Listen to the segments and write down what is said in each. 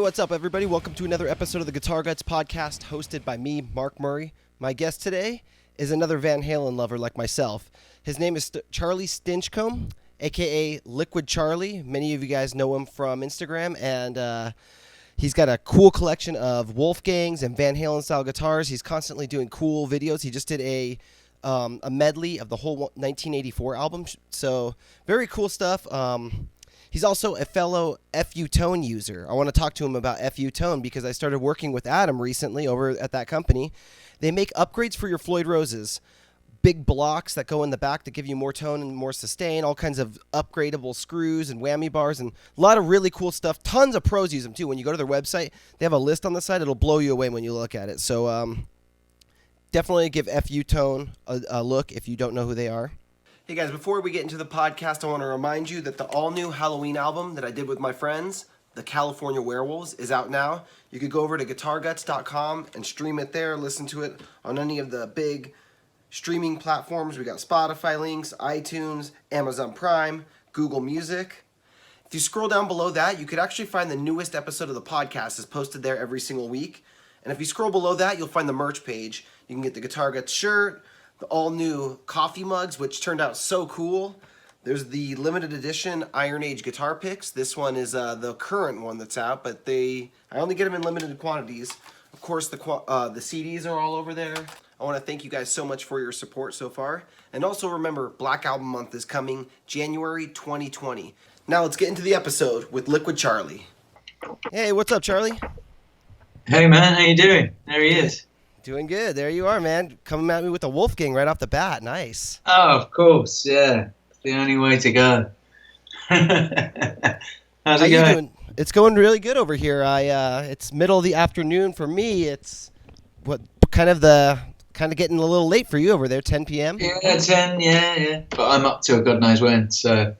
what's up, everybody? Welcome to another episode of the GuitarGuts podcast, hosted by me, Mark Murray. My guest today is another Van Halen lover like myself. His name is Charlie Stinchcombe, a.k.a. Liquid Charlie. Many of you guys know him from Instagram, and he's got a cool collection of Wolfgangs and Van Halen-style guitars. He's constantly doing cool videos. He just did a medley of the whole 1984 album, so very cool stuff. He's also a fellow FU Tone user. I want to talk to him about FU Tone because I started working with Adam recently over at that company. They make upgrades for your Floyd Roses. Big blocks that go in the back that give you more tone and more sustain, all kinds of upgradable screws and whammy bars, and a lot of really cool stuff. Tons of pros use them, too. When you go to their website, they have a list on the side. It'll blow you away when you look at it. So definitely give FU Tone a look if you don't know who they are. Hey guys, before we get into the podcast, I want to remind you that the all-new Halloween album that I did with my friends, the California Werewolves, is out now. You could go over to guitarguts.com and stream it there, listen to it on any of the big streaming platforms. We got Spotify links, iTunes, Amazon Prime, Google Music. If you scroll down below that, you could actually find the newest episode of the podcast is posted there every single week. And if you scroll below that, you'll find the merch page. You can get the GuitarGuts shirt, the all-new coffee mugs, which turned out so cool. There's the limited edition Iron Age guitar picks. This one is the current one that's out, but I only get them in limited quantities. Of course, the CDs are all over there. I want to thank you guys so much for your support so far. And also remember, Black Album Month is coming January 2020. Now let's get into the episode with Liquid Charlie. Hey, what's up, Charlie? Hey, man. How you doing? There he is. Doing good. There you are, man. Coming at me with a Wolfgang right off the bat. Nice. Oh, of course. Yeah. It's the only way to go. How's it going? Doing? It's going really good over here. It's middle of the afternoon for me. It's kind of getting a little late for you over there, 10 p.m.? Yeah, 10, yeah. But I'm up to a God knows when, so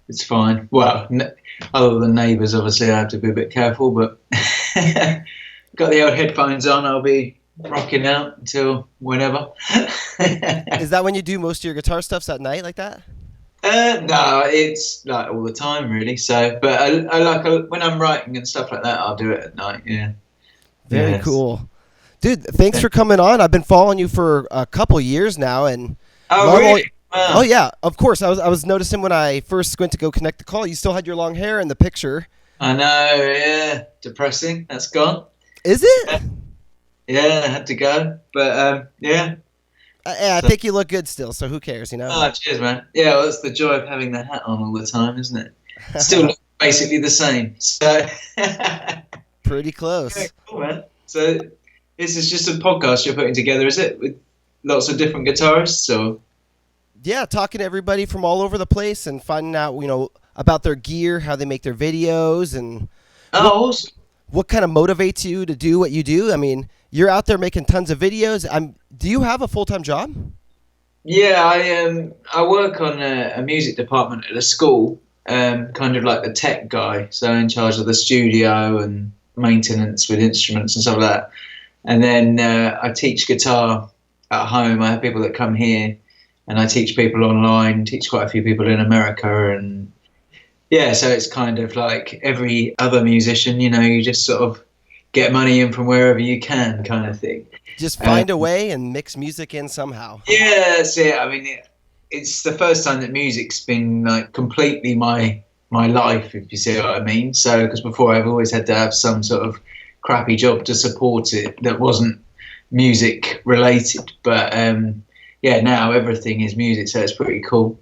it's fine. Well, other than neighbours, obviously, I have to be a bit careful, but got the old headphones on. I'll be rocking out until whenever. Is that when you do most of your guitar stuffs at night like that? No, it's like all the time, really. So, but I like when I'm writing and stuff like that, I'll do it at night, yeah. Very cool. Dude, thanks for coming on. I've been following you for a couple years now, and really? Wow. Oh yeah, of course. I was noticing when I first went to go connect the call, you still had your long hair in the picture. I know, yeah. Depressing. That's gone. Is it? Yeah, I had to go, but yeah. I think you look good still, so who cares, you know? Oh, cheers, man. Yeah, well, that's the joy of having the hat on all the time, isn't it? Still look basically the same. So pretty close. Yeah, cool, man. So this is just a podcast you're putting together, is it? With lots of different guitarists, or? Yeah, talking to everybody from all over the place and finding out, about their gear, how they make their videos, and awesome. What kind of motivates you to do what you do? I mean, you're out there making tons of videos. Do you have a full-time job? Yeah, I work on a music department at a school, kind of like the tech guy, so in charge of the studio and maintenance with instruments and stuff like that. And then I teach guitar at home. I have people that come here, and I teach people online, teach quite a few people in America, and yeah, so it's kind of like every other musician, you just sort of get money in from wherever you can kind of thing. Just find a way and mix music in somehow. Yeah, that's it. I mean, it's the first time that music's been like completely my life, if you see what I mean. So, because before I've always had to have some sort of crappy job to support it that wasn't music related. But yeah, now everything is music, so it's pretty cool.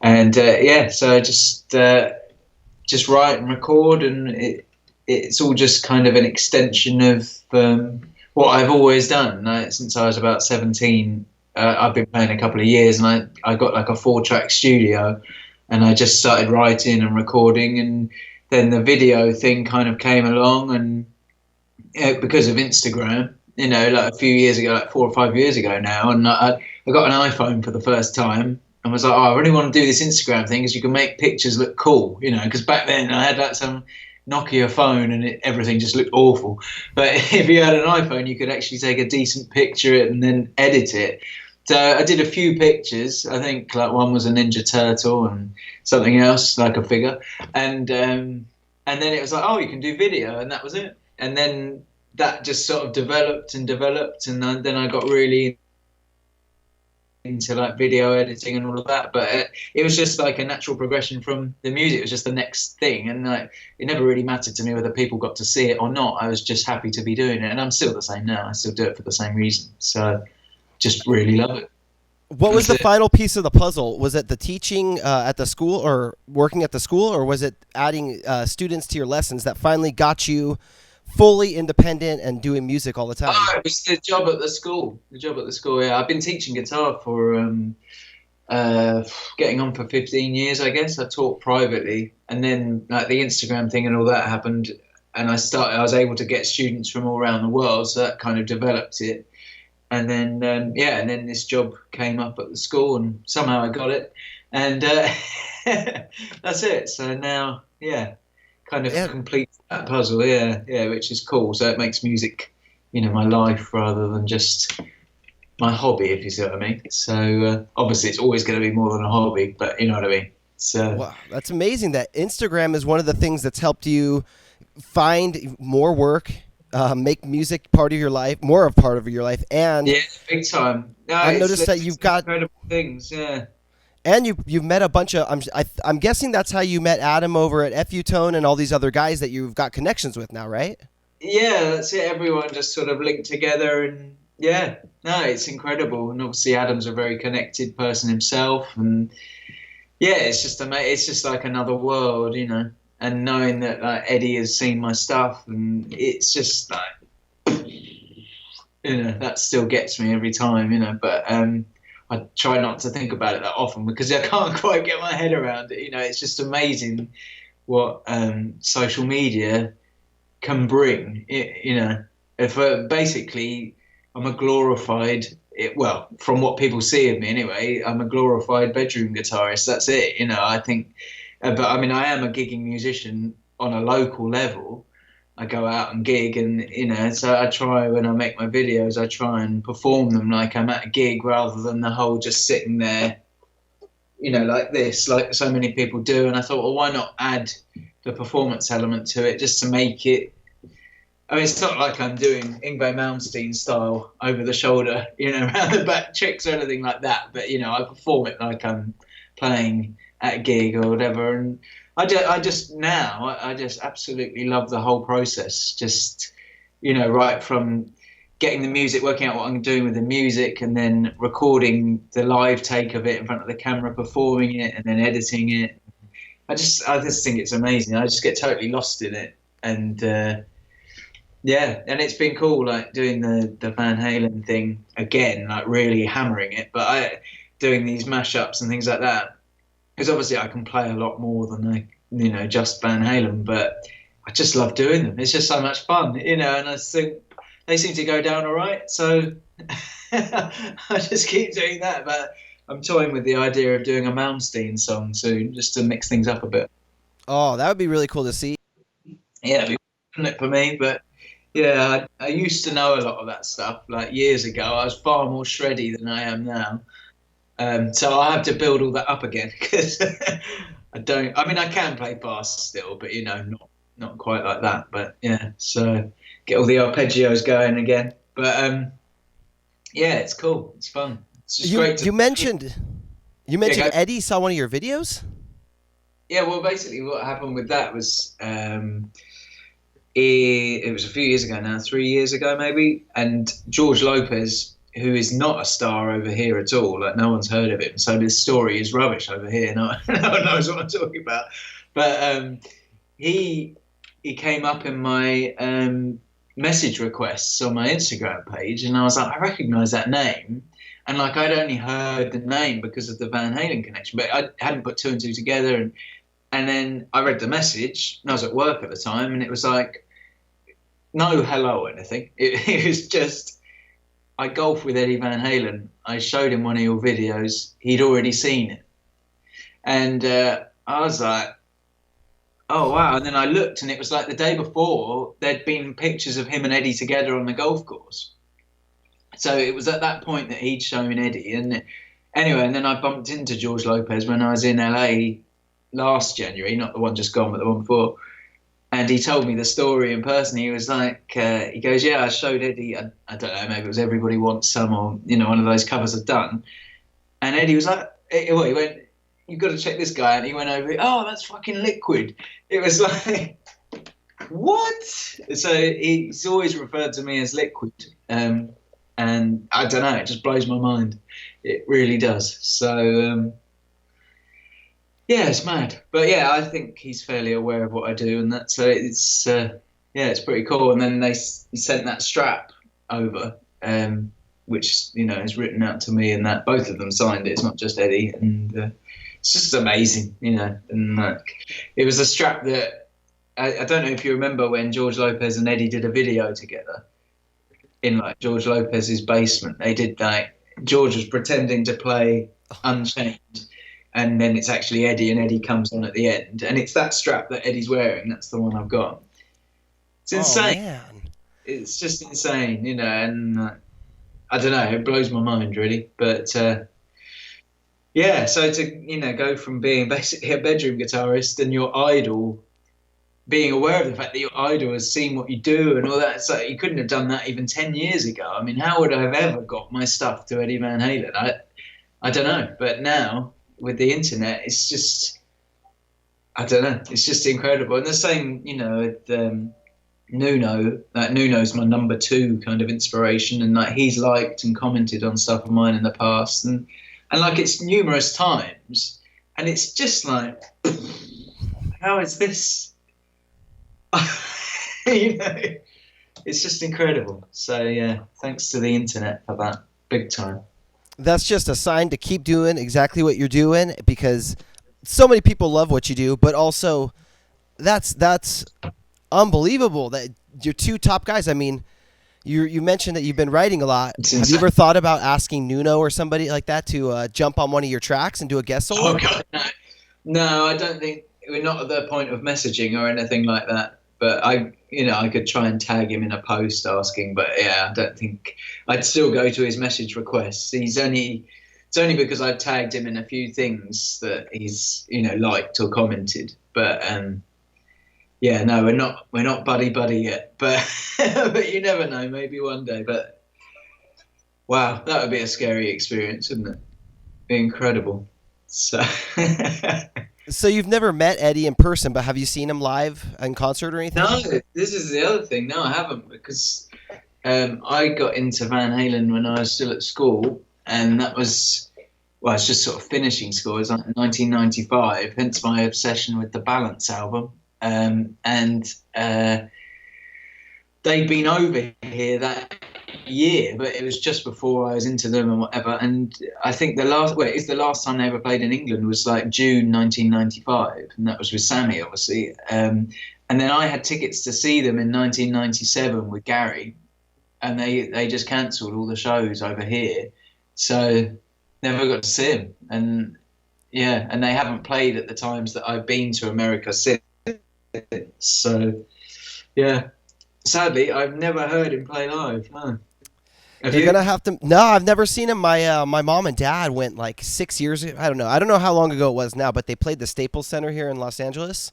So I just write and record, and it's all just kind of an extension of what I've always done. Since I was about 17, I've been playing a couple of years, and I got like a 4-track studio, and I just started writing and recording, and then the video thing kind of came along, and because of Instagram, like a few years ago, like 4 or 5 years ago now, and I got an iPhone for the first time. And was like, I really want to do this Instagram thing because you can make pictures look cool, because back then I had like some Nokia phone and everything just looked awful. But if you had an iPhone, you could actually take a decent picture and then edit it. So I did a few pictures. I think like one was a Ninja Turtle and something else, like a figure. And And then it was like, oh, you can do video, and that was it. And then that just sort of developed, and then I got really into like video editing and all of that. But it was just like a natural progression from the music. It was just the next thing, and like it never really mattered to me whether people got to see it or not. I was just happy to be doing it, and I'm still the same now. I still do it for the same reason. So just really love it. What was the final piece of the puzzle? Was it the teaching at the school or working at the school, or was it adding students to your lessons that finally got you fully independent and doing music all the time? Oh, it was the job at the school. Yeah. I've been teaching guitar for getting on for 15 years, I guess. I taught privately, and then like the Instagram thing and all that happened, and I was able to get students from all around the world, so that kind of developed it. And then, and then this job came up at the school, and somehow I got it, and that's it. So now, kind of complete that puzzle, which is cool. So it makes music, my life rather than just my hobby, if you see what I mean. So obviously, it's always going to be more than a hobby, but you know what I mean. So wow, that's amazing. That Instagram is one of the things that's helped you find more work. Make music part of your life, more of part of your life, and big time. No, I noticed that you've got incredible things, and you've met a bunch of. I'm guessing that's how you met Adam over at FU Tone and all these other guys that you've got connections with now, right? Yeah, that's it. Everyone just sort of linked together, and it's incredible. And obviously, Adam's a very connected person himself, and it's just amazing. It's just like another world, And knowing that like Eddie has seen my stuff, and it's just like, that still gets me every time, But I try not to think about it that often because I can't quite get my head around it. It's just amazing what social media can bring. If basically I'm a glorified. From what people see of me anyway, I'm a glorified bedroom guitarist. That's it. I think. But I mean, I am a gigging musician on a local level. I go out and gig, and so I try when I make my videos, I try and perform them like I'm at a gig rather than the whole just sitting there, like this, like so many people do. And I thought, well, why not add the performance element to it just to make it? I mean, it's not like I'm doing Yngwie Malmsteen style over the shoulder, around the back tricks or anything like that. But I perform it like I'm playing at a gig or whatever, and I just absolutely love the whole process. Just right from getting the music, working out what I'm doing with the music, and then recording the live take of it in front of the camera, performing it, and then editing it. I just think it's amazing. I just get totally lost in it, and and it's been cool, like doing the Van Halen thing again, like really hammering it, but doing these mashups and things like that. Because obviously I can play a lot more than just Van Halen, but I just love doing them. It's just so much fun, and I think they seem to go down all right. So I just keep doing that. But I'm toying with the idea of doing a Malmsteen song soon, just to mix things up a bit. Oh, that would be really cool to see. Yeah, it'd be fun for me. But I used to know a lot of that stuff. Like years ago, I was far more shreddy than I am now. So I have to build all that up again because I don't. I mean, I can play fast still, but not quite like that. But so get all the arpeggios going again. But it's cool. It's fun. It's just great. You mentioned Eddie saw one of your videos. Yeah, well, basically, what happened with that was it was a few years ago now, 3 years ago maybe, and George Lopez, who is not a star over here at all. Like, no one's heard of him. So this story is rubbish over here. No one knows what I'm talking about. But he came up in my message requests on my Instagram page, and I was like, I recognise that name. And like, I'd only heard the name because of the Van Halen connection, but I hadn't put two and two together. And then I read the message, and I was at work at the time, and it was like, no hello or anything. It was just, I golf with Eddie Van Halen. I showed him one of your videos. He'd already seen it. And I was like, oh, wow. And then I looked, and it was like the day before, there'd been pictures of him and Eddie together on the golf course. So it was at that point that he'd shown Eddie. And anyway, and then I bumped into George Lopez when I was in LA last January, not the one just gone, but the one before. And he told me the story in person. He was like, he goes, yeah, I showed Eddie, I don't know, maybe it was Everybody Wants Some, or, you know, one of those covers I've done. And Eddie was like, he went, you've got to check this guy. And he went over, oh, that's fucking Liquid. It was like, what? So he's always referred to me as Liquid. And I don't know, it just blows my mind. It really does. So, yeah, it's mad. But yeah, I think he's fairly aware of what I do, and that's it's it's pretty cool. And then he sent that strap over, which, you know, is written out to me, and that both of them signed it. It's not just Eddie, and it's just amazing, you know. And it was a strap that I don't know if you remember when George Lopez and Eddie did a video together in like George Lopez's basement. They did like George was pretending to play Unchained. And then it's actually Eddie, and Eddie comes on at the end. And it's that strap that Eddie's wearing. That's the one I've got. It's insane. Man. It's just insane, you know. And I don't know. It blows my mind, really. But, yeah, so to, you know, go from being basically a bedroom guitarist and your idol, being aware of the fact that your idol has seen what you do and all that. It's like you couldn't have done that even 10 years ago. I mean, how would I have ever got my stuff to Eddie Van Halen? I don't know. But now, with the internet, it's just, I don't know, it's just incredible. And the same, you know, with Nuno, like Nuno's my number 2 kind of inspiration, and like he's liked and commented on stuff of mine in the past, and like it's numerous times, and it's just like, how is this? You know, it's just incredible. So yeah, thanks to the internet for that, big time. That's just a sign to keep doing exactly what you're doing, because so many people love what you do, but also that's unbelievable that you're 2 top guys. I mean, you mentioned that you've been writing a lot. Have you ever thought about asking Nuno or somebody like that to jump on one of your tracks and do a guest solo? Oh God, no, I don't think we're not at the point of messaging or anything like that. But I could try and tag him in a post asking, but yeah, I don't think I'd still go to his message requests. It's only because I tagged him in a few things that he's, you know, liked or commented. But yeah, no, we're not buddy yet. But but you never know, maybe one day. But wow, that would be a scary experience, wouldn't it? Be incredible. So. So you've never met Eddie in person, but have you seen him live in concert or anything? No, this is the other thing. No, I haven't, because I got into Van Halen when I was still at school, and that was, well, I was just sort of finishing school. It was like 1995, hence my obsession with the Balance album. And they'd been over here that year, but it was just before I was into them and whatever. And I think the last time they ever played in England was like June 1995, and that was with Sammy, obviously. And then I had tickets to see them in 1997 with Gary, and they just cancelled all the shows over here, so never got to see him. And yeah, and they haven't played at the times that I've been to America since. So yeah, sadly, I've never heard him play live. No. You're gonna have to. No, I've never seen him. My mom and dad went like 6 years ago. I don't know how long ago it was now, but they played the Staples Center here in Los Angeles,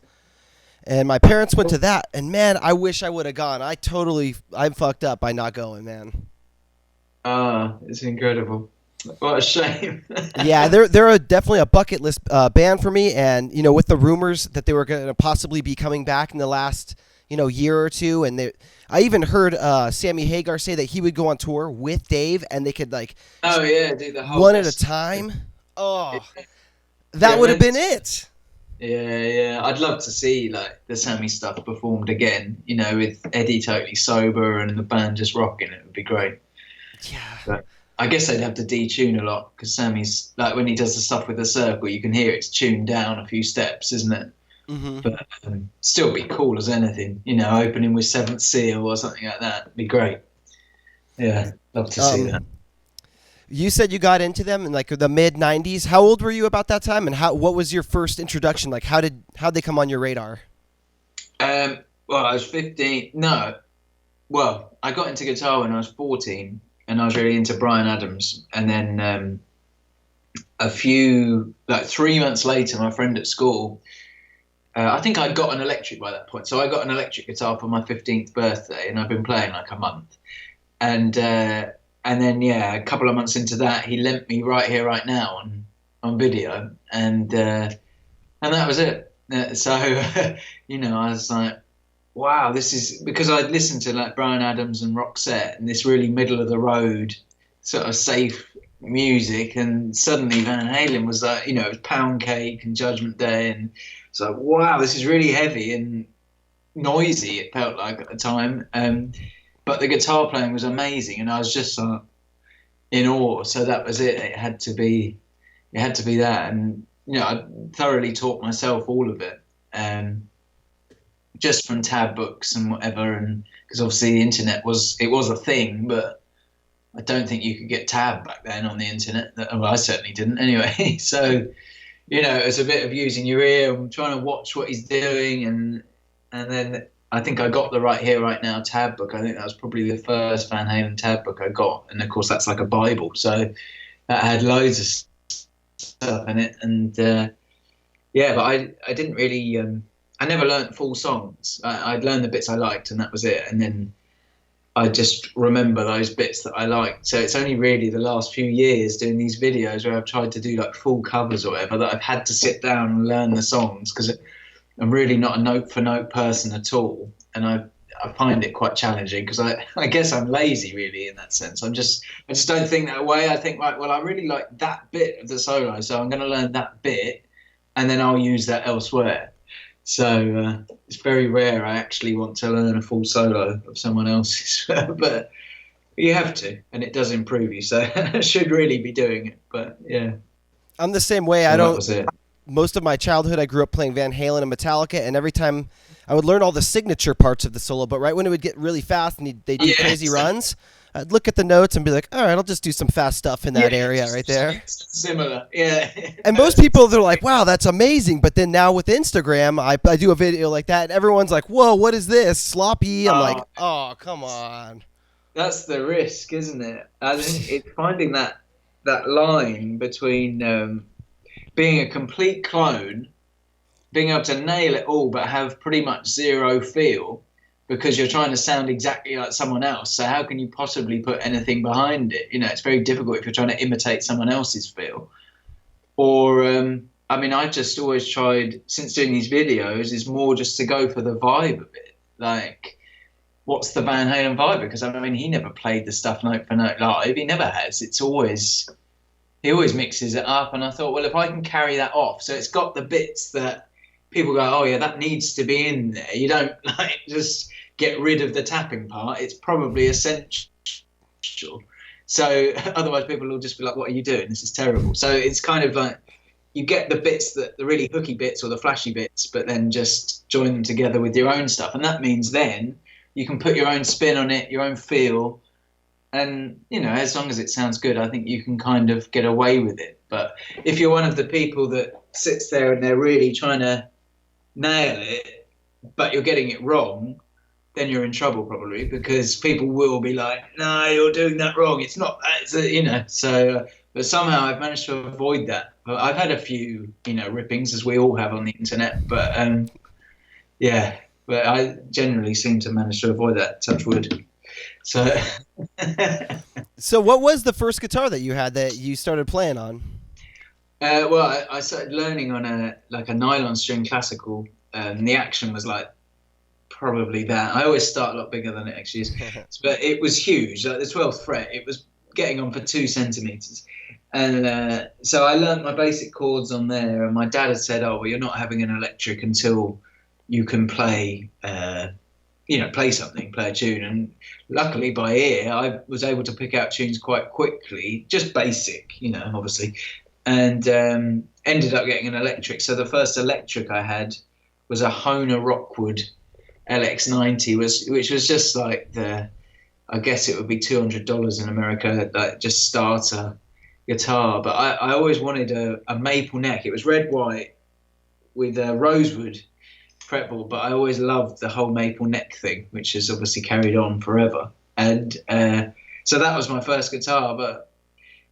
and my parents went to that. And man, I wish I would have gone. I'm fucked up by not going, man. It's incredible. What a shame. Yeah, they're definitely a bucket list band for me. And you know, with the rumors that they were going to possibly be coming back in the last year or two, and I even heard Sammy Hagar say that he would go on tour with Dave, and they could do the whole one at a time. Oh, that would have been it. Yeah, I'd love to see like the Sammy stuff performed again. You know, with Eddie totally sober and the band just rocking. It would be great. Yeah. But I guess they'd have to detune a lot, because Sammy's like, when he does the stuff with the circle, you can hear it's tuned down a few steps, isn't it? Mm-hmm. But still be cool as anything, opening with Seventh Seal or something like that. It'd be great. Yeah, love to see that. You said you got into them in like the mid '90s. How old were you about that time, and what was your first introduction? Like, how'd they come on your radar? Well, I was 15. No, well, I got into guitar when I was 14, and I was really into Bryan Adams. And then 3 months later, my friend at school I think I got an electric by that point. So I got an electric guitar for my 15th birthday, and I've been playing like a month. And then a couple of months into that, he lent me Right Here, Right Now on video, and that was it. So I was like, wow, this is, because I'd listened to like Bryan Adams and Roxette and this really middle of the road sort of safe music, and suddenly Van Halen was like, it was Pound Cake and Judgment Day, and it's like, wow, this is really heavy and noisy, it felt like at the time. But the guitar playing was amazing, and I was just in awe. So that was it. It had to be that, and I thoroughly taught myself all of it, just from tab books and whatever. And because obviously the internet was a thing, but I don't think you could get tab back then on the internet. Well, I certainly didn't anyway. So it was a bit of using your ear and trying to watch what he's doing, and then I think I got the Right Here, Right Now tab book. I think that was probably the first Van Halen tab book I got. And of course, that's like a Bible. So that had loads of stuff in it. And but I didn't really, I never learnt full songs. I'd learn the bits I liked, and that was it. And then I just remember those bits that I liked. So it's only really the last few years doing these videos where I've tried to do like full covers or whatever that I've had to sit down and learn the songs, because I'm really not a note for note person at all, and I find it quite challenging, because I guess I'm lazy really in that sense. I just don't think that way. I think, right, well, I really like that bit of the solo, so I'm going to learn that bit, and then I'll use that elsewhere. So it's very rare I actually want to learn a full solo of someone else's, but you have to, and it does improve you. So I should really be doing it, but yeah. I'm the same way. So that was it. Most of my childhood, I grew up playing Van Halen and Metallica, and every time I would learn all the signature parts of the solo, but right when it would get really fast and they do crazy runs, I'd look at the notes and be like, all right, I'll just do some fast stuff in that area right there. Similar, yeah. And most people, they're like, wow, that's amazing. But then now with Instagram, I do a video like that, and everyone's like, whoa, what is this? Sloppy? I'm like, oh, come on. That's the risk, isn't it? I think it's finding that line between being a complete clone, being able to nail it all but have pretty much zero feel, because you're trying to sound exactly like someone else. So how can you possibly put anything behind it? It's very difficult if you're trying to imitate someone else's feel. Or, I've just always tried, since doing these videos, is more just to go for the vibe of it. Like, what's the Van Halen vibe? Because, he never played the stuff note for note live. He never has. He always mixes it up, and I thought, well, if I can carry that off, so it's got the bits that people go, oh yeah, that needs to be in there. You don't just get rid of the tapping part. It's probably essential. So otherwise people will just be like, what are you doing? This is terrible. So it's kind of like you get the bits, the really hooky bits or the flashy bits, but then just join them together with your own stuff. And that means then you can put your own spin on it, your own feel. And, as long as it sounds good, I think you can kind of get away with it. But if you're one of the people that sits there and they're really trying to nail it, but you're getting it wrong, then you're in trouble probably, because people will be like, no, you're doing that wrong. It's not that, So, but somehow I've managed to avoid that. But I've had a few, rippings, as we all have on the internet. But, but I generally seem to manage to avoid that, touch wood. So, So what was the first guitar that you had that you started playing on? Well, I started learning on a nylon string classical, and the action was like probably that. I always start a lot bigger than it actually is, but it was huge. Like the 12th fret, it was getting on for 2 centimeters, and so I learned my basic chords on there. And my dad had said, "Oh, well, you're not having an electric until you can play." Play something, play a tune. And luckily by ear, I was able to pick out tunes quite quickly, just basic, obviously, and ended up getting an electric. So the first electric I had was a Hohner Rockwood LX90, which was just like I guess it would be $200 in America, like just starter guitar. But I always wanted a maple neck. It was red, white with a rosewood fretboard, but I always loved the whole maple neck thing, which has obviously carried on forever. And so that was my first guitar, but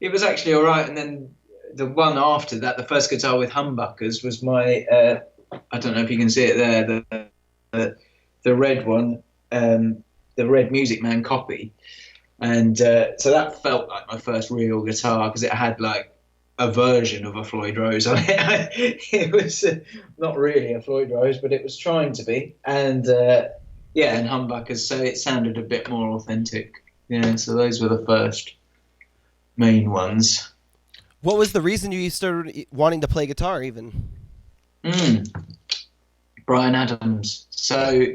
it was actually all right. And then the one after that, the first guitar with humbuckers, was my I don't know if you can see it there, the red one, the red Music Man copy. And so that felt like my first real guitar, because it had like a version of a Floyd Rose on it. It was not really a Floyd Rose, but it was trying to be. And yeah, and humbuckers, so it sounded a bit more authentic. Yeah, so those were the first main ones. What was the reason you started wanting to play guitar even? Bryan Adams. So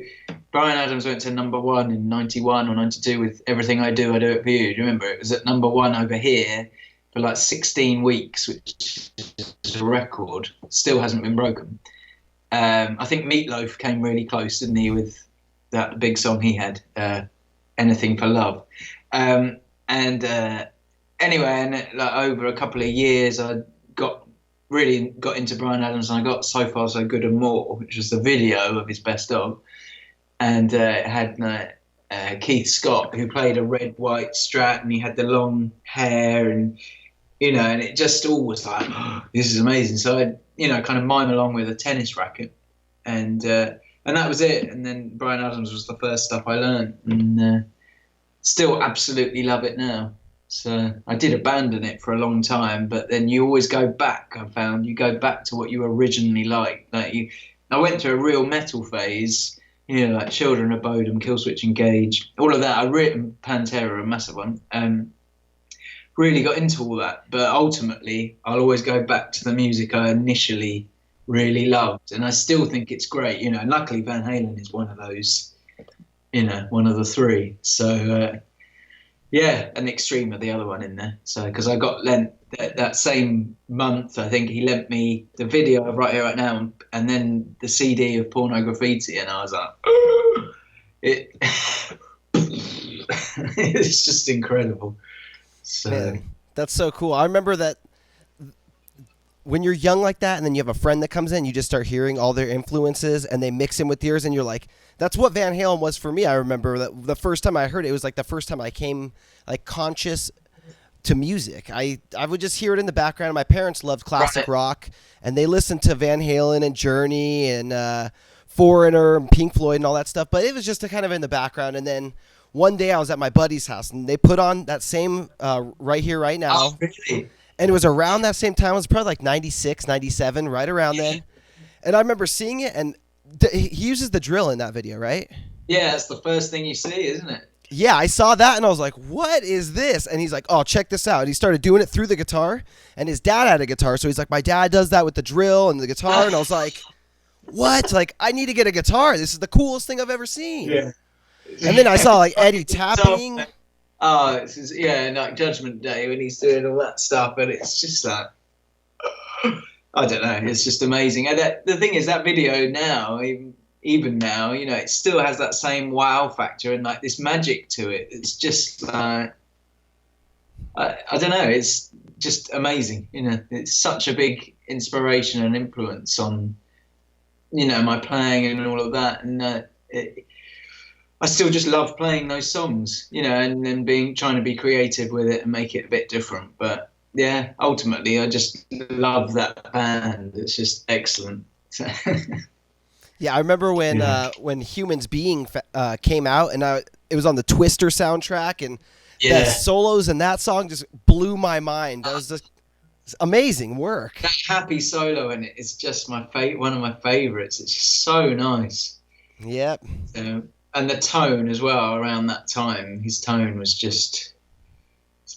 Bryan Adams went to #1 in 91 or 92 with Everything I Do It For You. Do you remember? It was at #1 over here for like 16 weeks, which is a record. Still hasn't been broken. I think Meatloaf came really close, didn't he, with that big song he had, Anything for Love. Anyway, and like over a couple of years, I really got into Bryan Adams, and I got So Far So Good and More, which was the video of his best of, and it had Keith Scott, who played a red white Strat, and he had the long hair, and and it just all was like, oh, this is amazing. So I kind of mime along with a tennis racket, and that was it. And then Bryan Adams was the first stuff I learned, and still absolutely love it now. So I did abandon it for a long time, but then you always go back. I found you go back to what you originally liked. I went through a real metal phase, like Children of Bodom, Killswitch Engage, all of that. I written Pantera, a massive one. Really got into all that, but ultimately I'll always go back to the music I initially really loved, and I still think it's great. And luckily Van Halen is one of those, one of the three. So. Yeah, and Extreme are the other one in there. So, because I got lent that same month, I think he lent me the video of Right Here, Right Now, and then the CD of Porno Graffiti, and I was like, it's just incredible. So Man, that's so cool. I remember that when you're young like that, and then you have a friend that comes in, you just start hearing all their influences, and they mix in with yours, and you're like, that's what Van Halen was for me. I remember that the first time I heard it, it was like the first time I came like conscious to music. I would just hear it in the background. My parents loved classic rock, and they listened to Van Halen and Journey and Foreigner and Pink Floyd and all that stuff, but it was just kind of in the background. And then one day I was at my buddy's house, and they put on that same Right Here, Right Now. Oh, really? And it was around that same time. It was probably like 96, 97, right around then. And I remember seeing it, and he uses the drill in that video, right? Yeah, that's the first thing you see, isn't it? Yeah, I saw that, and I was like, what is this? And he's like, oh, check this out. And he started doing it through the guitar, and his dad had a guitar, so he's like, my dad does that with the drill and the guitar. And I was like, what? Like, I need to get a guitar. This is the coolest thing I've ever seen. Yeah. And then I saw, like, Eddie tapping. Oh, like Judgment Day when he's doing all that stuff, and it's just like, I don't know, it's just amazing. And the thing is, that video now, even now, it still has that same wow factor and like this magic to it. It's just like, I don't know, it's just amazing. It's such a big inspiration and influence on, my playing and all of that. And I still just love playing those songs, and then trying to be creative with it and make it a bit different. But yeah, ultimately, I just love that band. It's just excellent. Yeah, I remember when Humans Being came out, and it was on the Twister soundtrack, and the solos in that song just blew my mind. That was just amazing work. That Happy solo in it is just one of my favorites. It's just so nice. Yep. And the tone as well around that time. His tone was it's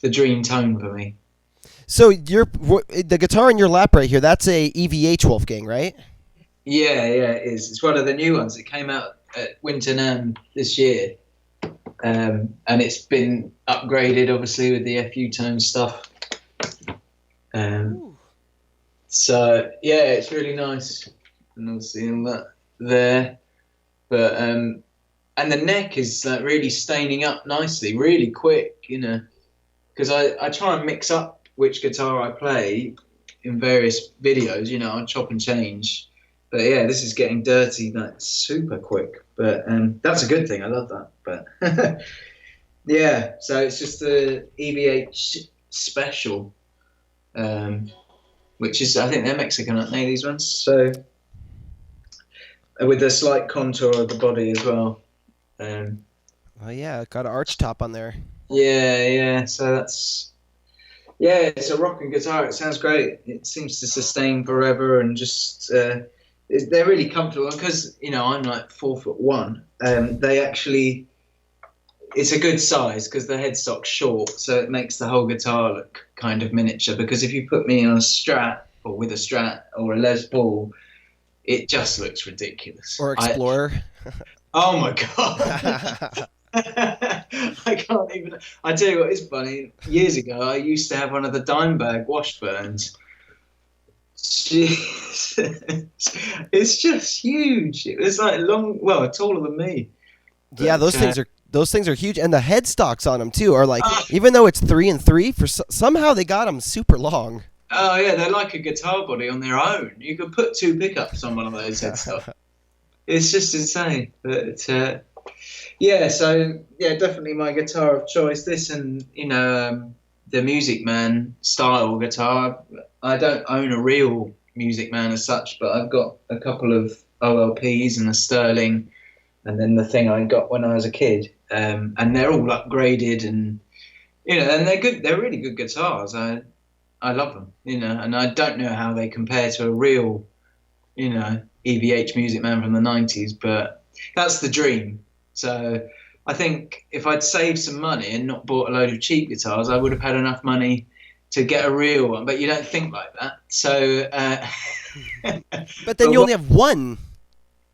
the dream tone for me. So the guitar in your lap right here, that's a EVH Wolfgang, right? Yeah, it is. It's one of the new ones. It came out at Winter NAMM this year. And it's been upgraded, obviously, with the FU tone stuff. So, yeah, it's really nice. And obviously that there. But, and the neck is like really staining up nicely, really quick, because I try and mix up which guitar I play in various videos, I chop and change. But yeah, this is getting dirty like super quick. But that's a good thing. I love that. But yeah, so it's just the EVH Special, which is, I think they're Mexican, aren't they, these ones? So with a slight contour of the body as well. Oh yeah, got an arch top on there. Yeah. So that's it's a rocking guitar. It sounds great. It seems to sustain forever, and just they're really comfortable. Because I'm like 4'1". They actually. It's a good size because the headstock's short, so it makes the whole guitar look kind of miniature. Because if you put me on a Strat or with a Strat or a Les Paul, it just looks ridiculous. Or Explorer. Oh my god! I can't even. I tell you what is funny. Years ago, I used to have one of the Dimebag Washburns. Jeez, it's just huge. It was like taller than me. Yeah, those things are huge, and the headstocks on them too are like, even though it's 3 and 3, somehow they got them super long. Oh yeah, they're like a guitar body on their own. You could put 2 pickups on one of those headstocks. It's just insane. But so definitely my guitar of choice. This and the Music Man style guitar. I don't own a real Music Man as such, but I've got a couple of OLPs and a Sterling, and then the thing I got when I was a kid. And they're all upgraded, and and they're good. They're really good guitars. I love them, and I don't know how they compare to a real, EVH Music Man from the 90s, but that's the dream. So I think if I'd saved some money and not bought a load of cheap guitars, I would have had enough money to get a real one. But you don't think like that. So. But then you only have one.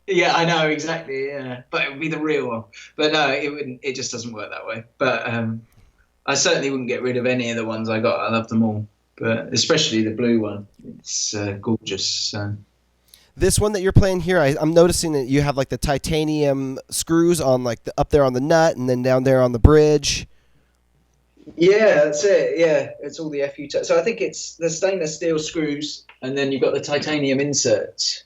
Yeah, I know, exactly, yeah. But it would be the real one. But no, it wouldn't. It just doesn't work that way. But I certainly wouldn't get rid of any of the ones I got. I love them all. But especially the blue one. It's gorgeous. So. This one that you're playing here, I'm noticing that you have like the titanium screws on like up there on the nut and then down there on the bridge. Yeah, that's it. Yeah, it's all the FU. So I think it's the stainless steel screws, and then you've got the titanium inserts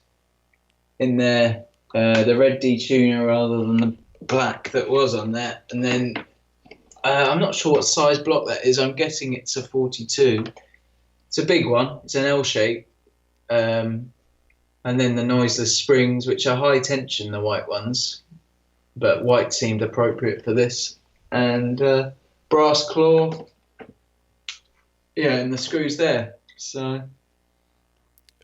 in there. The red detuner rather than the black that was on that. And then I'm not sure what size block that is. I'm guessing it's a 42. It's a big one. It's an L shape. And then the noiseless springs, which are high tension, the white ones. But white seemed appropriate for this. And brass claw. Yeah, and the screws there. So...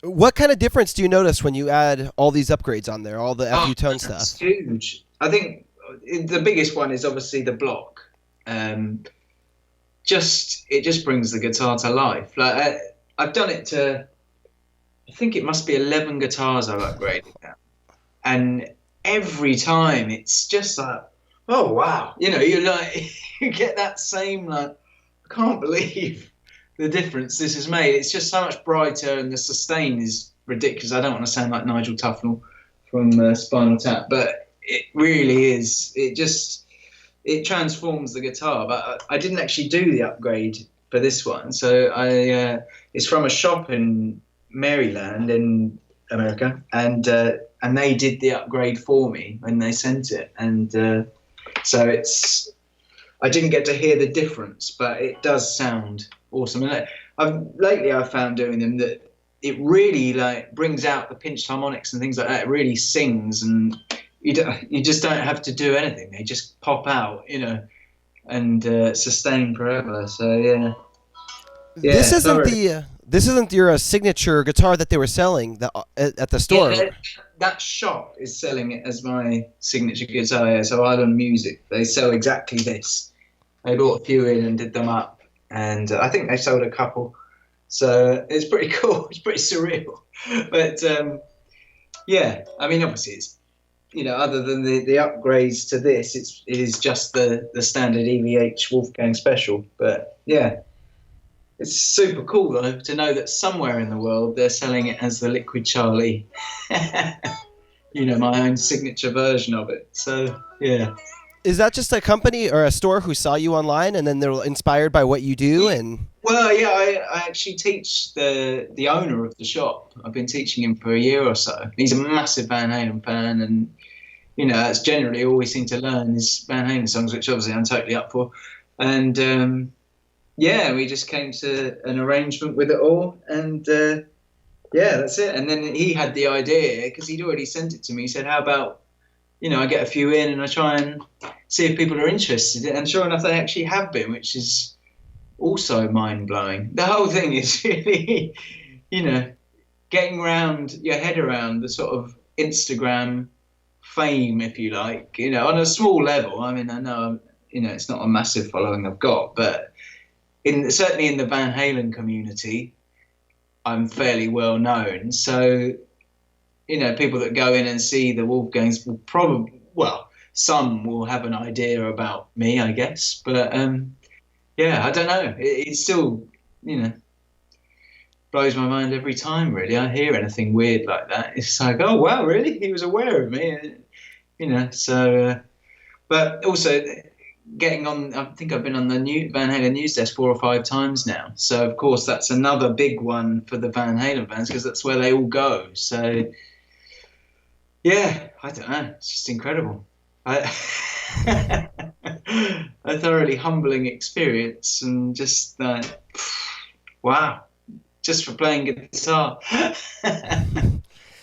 What kind of difference do you notice when you add all these upgrades on there, all the FU tone stuff? It's huge. I think the biggest one is obviously the block. It just brings the guitar to life. Like I've done it to, I think it must be 11 guitars I've upgraded now, and every time it's just like, oh wow, you're like you get that same like, I can't believe the difference this has made. It's just so much brighter, and the sustain is ridiculous. I don't want to sound like Nigel Tufnell from Spinal Tap, but it really is. It transforms the guitar. But I didn't actually do the upgrade for this one, so it's from a shop in Maryland in America, and they did the upgrade for me when they sent it, and so I didn't get to hear the difference, but it does sound awesome. And I've found doing them that it really like brings out the pinched harmonics and things like that. It really sings, and you just don't have to do anything. They just pop out, and sustain forever. So yeah. This isn't your signature guitar that they were selling at the store. Yeah, that shop is selling it as my signature guitar. Yeah, so Island Music, they sell exactly this. They brought a few in and did them up, and I think they sold a couple. So it's pretty cool. It's pretty surreal. But yeah, I mean, obviously it's, other than the upgrades to this, it is just the standard EVH Wolfgang special. But yeah, it's super cool though to know that somewhere in the world they're selling it as the Liquid Charlie. My own signature version of it. So yeah. Is that just a company or a store who saw you online and then they're inspired by what you do? And well, yeah, I actually teach the owner of the shop. I've been teaching him for a year or so. He's a massive Van Halen fan, and that's generally all we seem to learn is Van Halen songs, which obviously I'm totally up for. And yeah, we just came to an arrangement with it all, and yeah, that's it. And then he had the idea, because he'd already sent it to me. He said, how about, I get a few in and I try and see if people are interested. And sure enough, they actually have been, which is also mind-blowing. The whole thing is really, getting your head around the sort of Instagram fame, if you like, on a small level. I mean, I know, it's not a massive following I've got, but certainly in the Van Halen community, I'm fairly well known. So, people that go in and see the Wolfgangs will probably, some will have an idea about me, I guess. But, I don't know. It still, blows my mind every time, really. I hear anything weird like that. It's like, oh, wow, really? He was aware of me, so, but also getting on, I think I've been on the Van Halen news desk 4 or 5 times now. So, of course, that's another big one for the Van Halen fans because that's where they all go. So, yeah, I don't know. It's just incredible. A thoroughly humbling experience and just like, wow, just for playing guitar.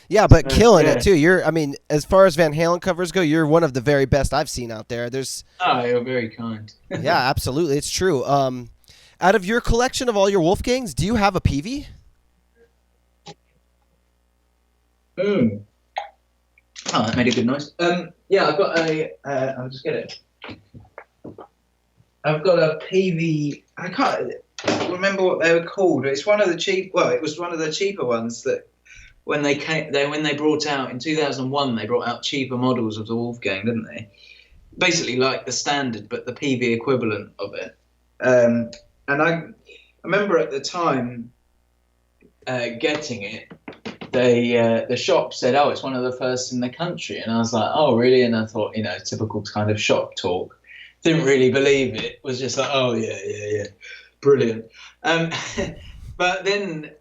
Yeah, but killing it too. As far as Van Halen covers go, you're one of the very best I've seen out there. Oh, you're very kind. Yeah, absolutely, it's true. Out of your collection of all your Wolfgangs, do you have a PV? Oh, that made a good noise. Yeah, I've got I'll just get it. I've got a PV. I can't remember what they were called. It's one of the it was one of the cheaper ones that. When they brought out in 2001, they brought out cheaper models of the Wolfgang, didn't they? Basically like the standard, but the PV equivalent of it. And I remember at the time getting it, the shop said, "Oh, it's one of the first in the country," and I was like, "Oh, really?" And I thought, typical kind of shop talk. Didn't really believe it. Was just like, "Oh, yeah, brilliant." But then.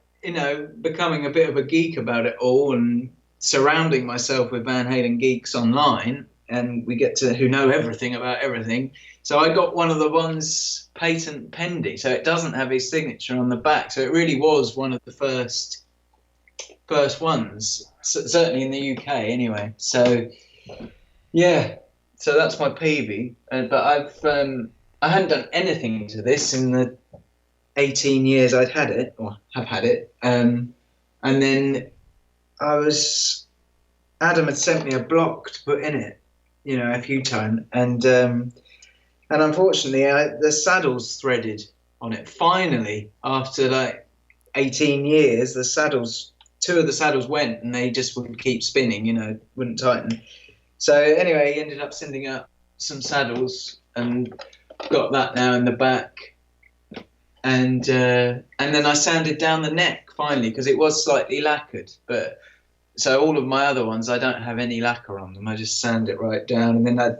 Becoming a bit of a geek about it all and surrounding myself with Van Halen geeks online, and we get who know everything about everything. So I got one of the ones patent pending, so it doesn't have his signature on the back. So it really was one of the first ones, certainly in the UK anyway. So yeah, so that's my PV. But I hadn't done anything to this in the 18 years I'd had it, or have had it, and then Adam had sent me a block to put in it, a few times, and unfortunately the saddle's threaded on it. Finally, after like 18 years, two of the saddles went, and they just wouldn't keep spinning, wouldn't tighten. So anyway, he ended up sending out some saddles, and got that now in the back. And then I sanded down the neck finally because it was slightly lacquered. But so all of my other ones, I don't have any lacquer on them. I just sand it right down, and then I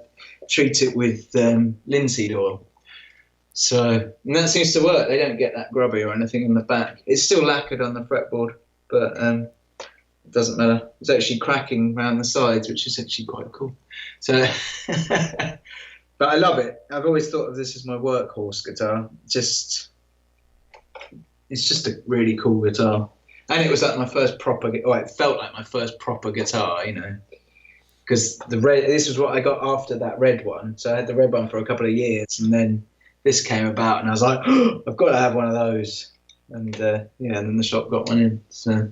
treat it with linseed oil. So and that seems to work. They don't get that grubby or anything in the back. It's still lacquered on the fretboard, but it doesn't matter. It's actually cracking around the sides, which is actually quite cool. So, but I love it. I've always thought of this as my workhorse guitar. It's just a really cool guitar, and it was like my first proper. It felt like my first proper guitar, because this was what I got after that red one. So I had the red one for a couple of years, and then this came about, and I was like, oh, I've got to have one of those. And and then the shop got one in. So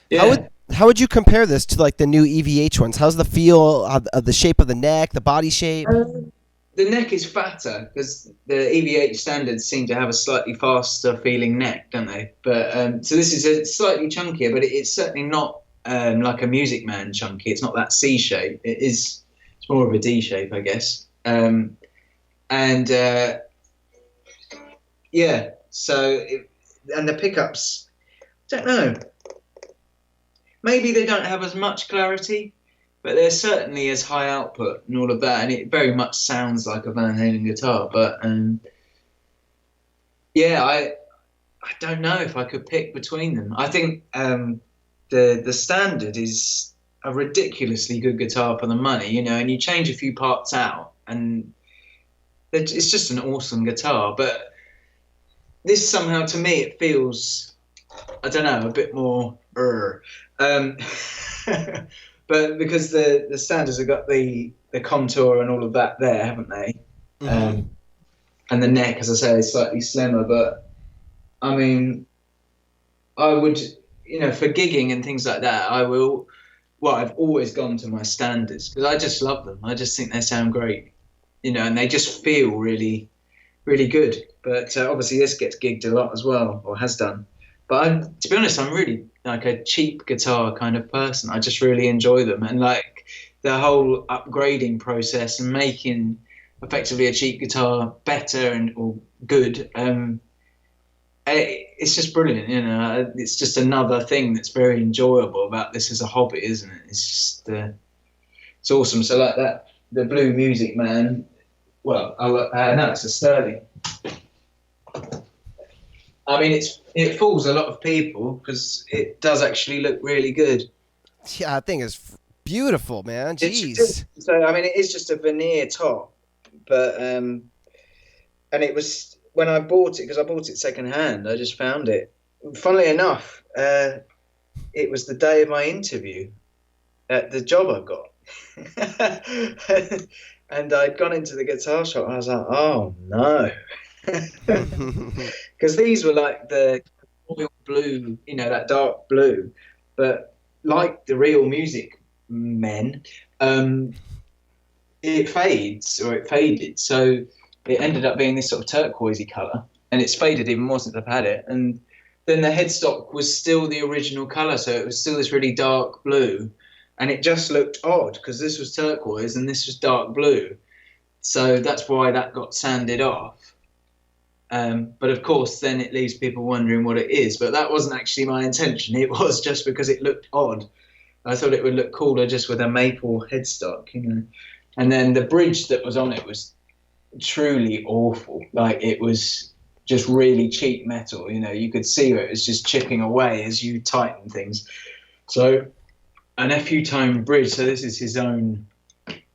yeah. How would you compare this to like the new EVH ones? How's the feel of the shape of the neck, the body shape? The neck is fatter because the EVH standards seem to have a slightly faster feeling neck, don't they? But so this is slightly chunkier, but it's certainly not like a Music Man chunky. It's not that C shape. It's more of a D shape, I guess. Yeah. So and the pickups, I don't know. Maybe they don't have as much clarity. But they're certainly as high output and all of that, and it very much sounds like a Van Halen guitar. But I don't know if I could pick between them. I think the standard is a ridiculously good guitar for the money, and you change a few parts out, and it's just an awesome guitar. But this somehow, to me, it feels I don't know, a bit more. Um, but because the standards have got the contour and all of that there, haven't they? Mm-hmm. And the neck, as I say, is slightly slimmer. But I mean, I would, for gigging and things like that, I will. Well, I've always gone to my standards because I just love them. I just think they sound great, and they just feel really, really good. But obviously, this gets gigged a lot as well, or has done. But to be honest, I'm really like a cheap guitar kind of person. I just really enjoy them, and like the whole upgrading process and making effectively a cheap guitar better or good. It's just brilliant, It's just another thing that's very enjoyable about this as a hobby, isn't it? It's just it's awesome. So like that, the Blue Music Man. Well, no, it's a Sterling. I mean, it fools a lot of people because it does actually look really good. Yeah, I think it's beautiful, man. Jeez. So I mean, it is just a veneer top, but and it was when I bought it, because I bought it second hand. I just found it. Funnily enough, it was the day of my interview at the job I got, and I'd gone into the guitar shop and I was like, oh no. Because these were like the royal blue, that dark blue, but like the real Music Men, it fades, or it faded, so it ended up being this sort of turquoisey colour, and it's faded even more since I've had it. And then the headstock was still the original colour, so it was still this really dark blue, and it just looked odd because this was turquoise and this was dark blue, so that's why that got sanded off. But of course, then it leaves people wondering what it is. But that wasn't actually my intention. It was just because it looked odd. I thought it would look cooler just with a maple headstock, And then the bridge that was on it was truly awful. Like, it was just really cheap metal. You could see it was just chipping away as you tighten things. So an FU tone bridge. So this is his own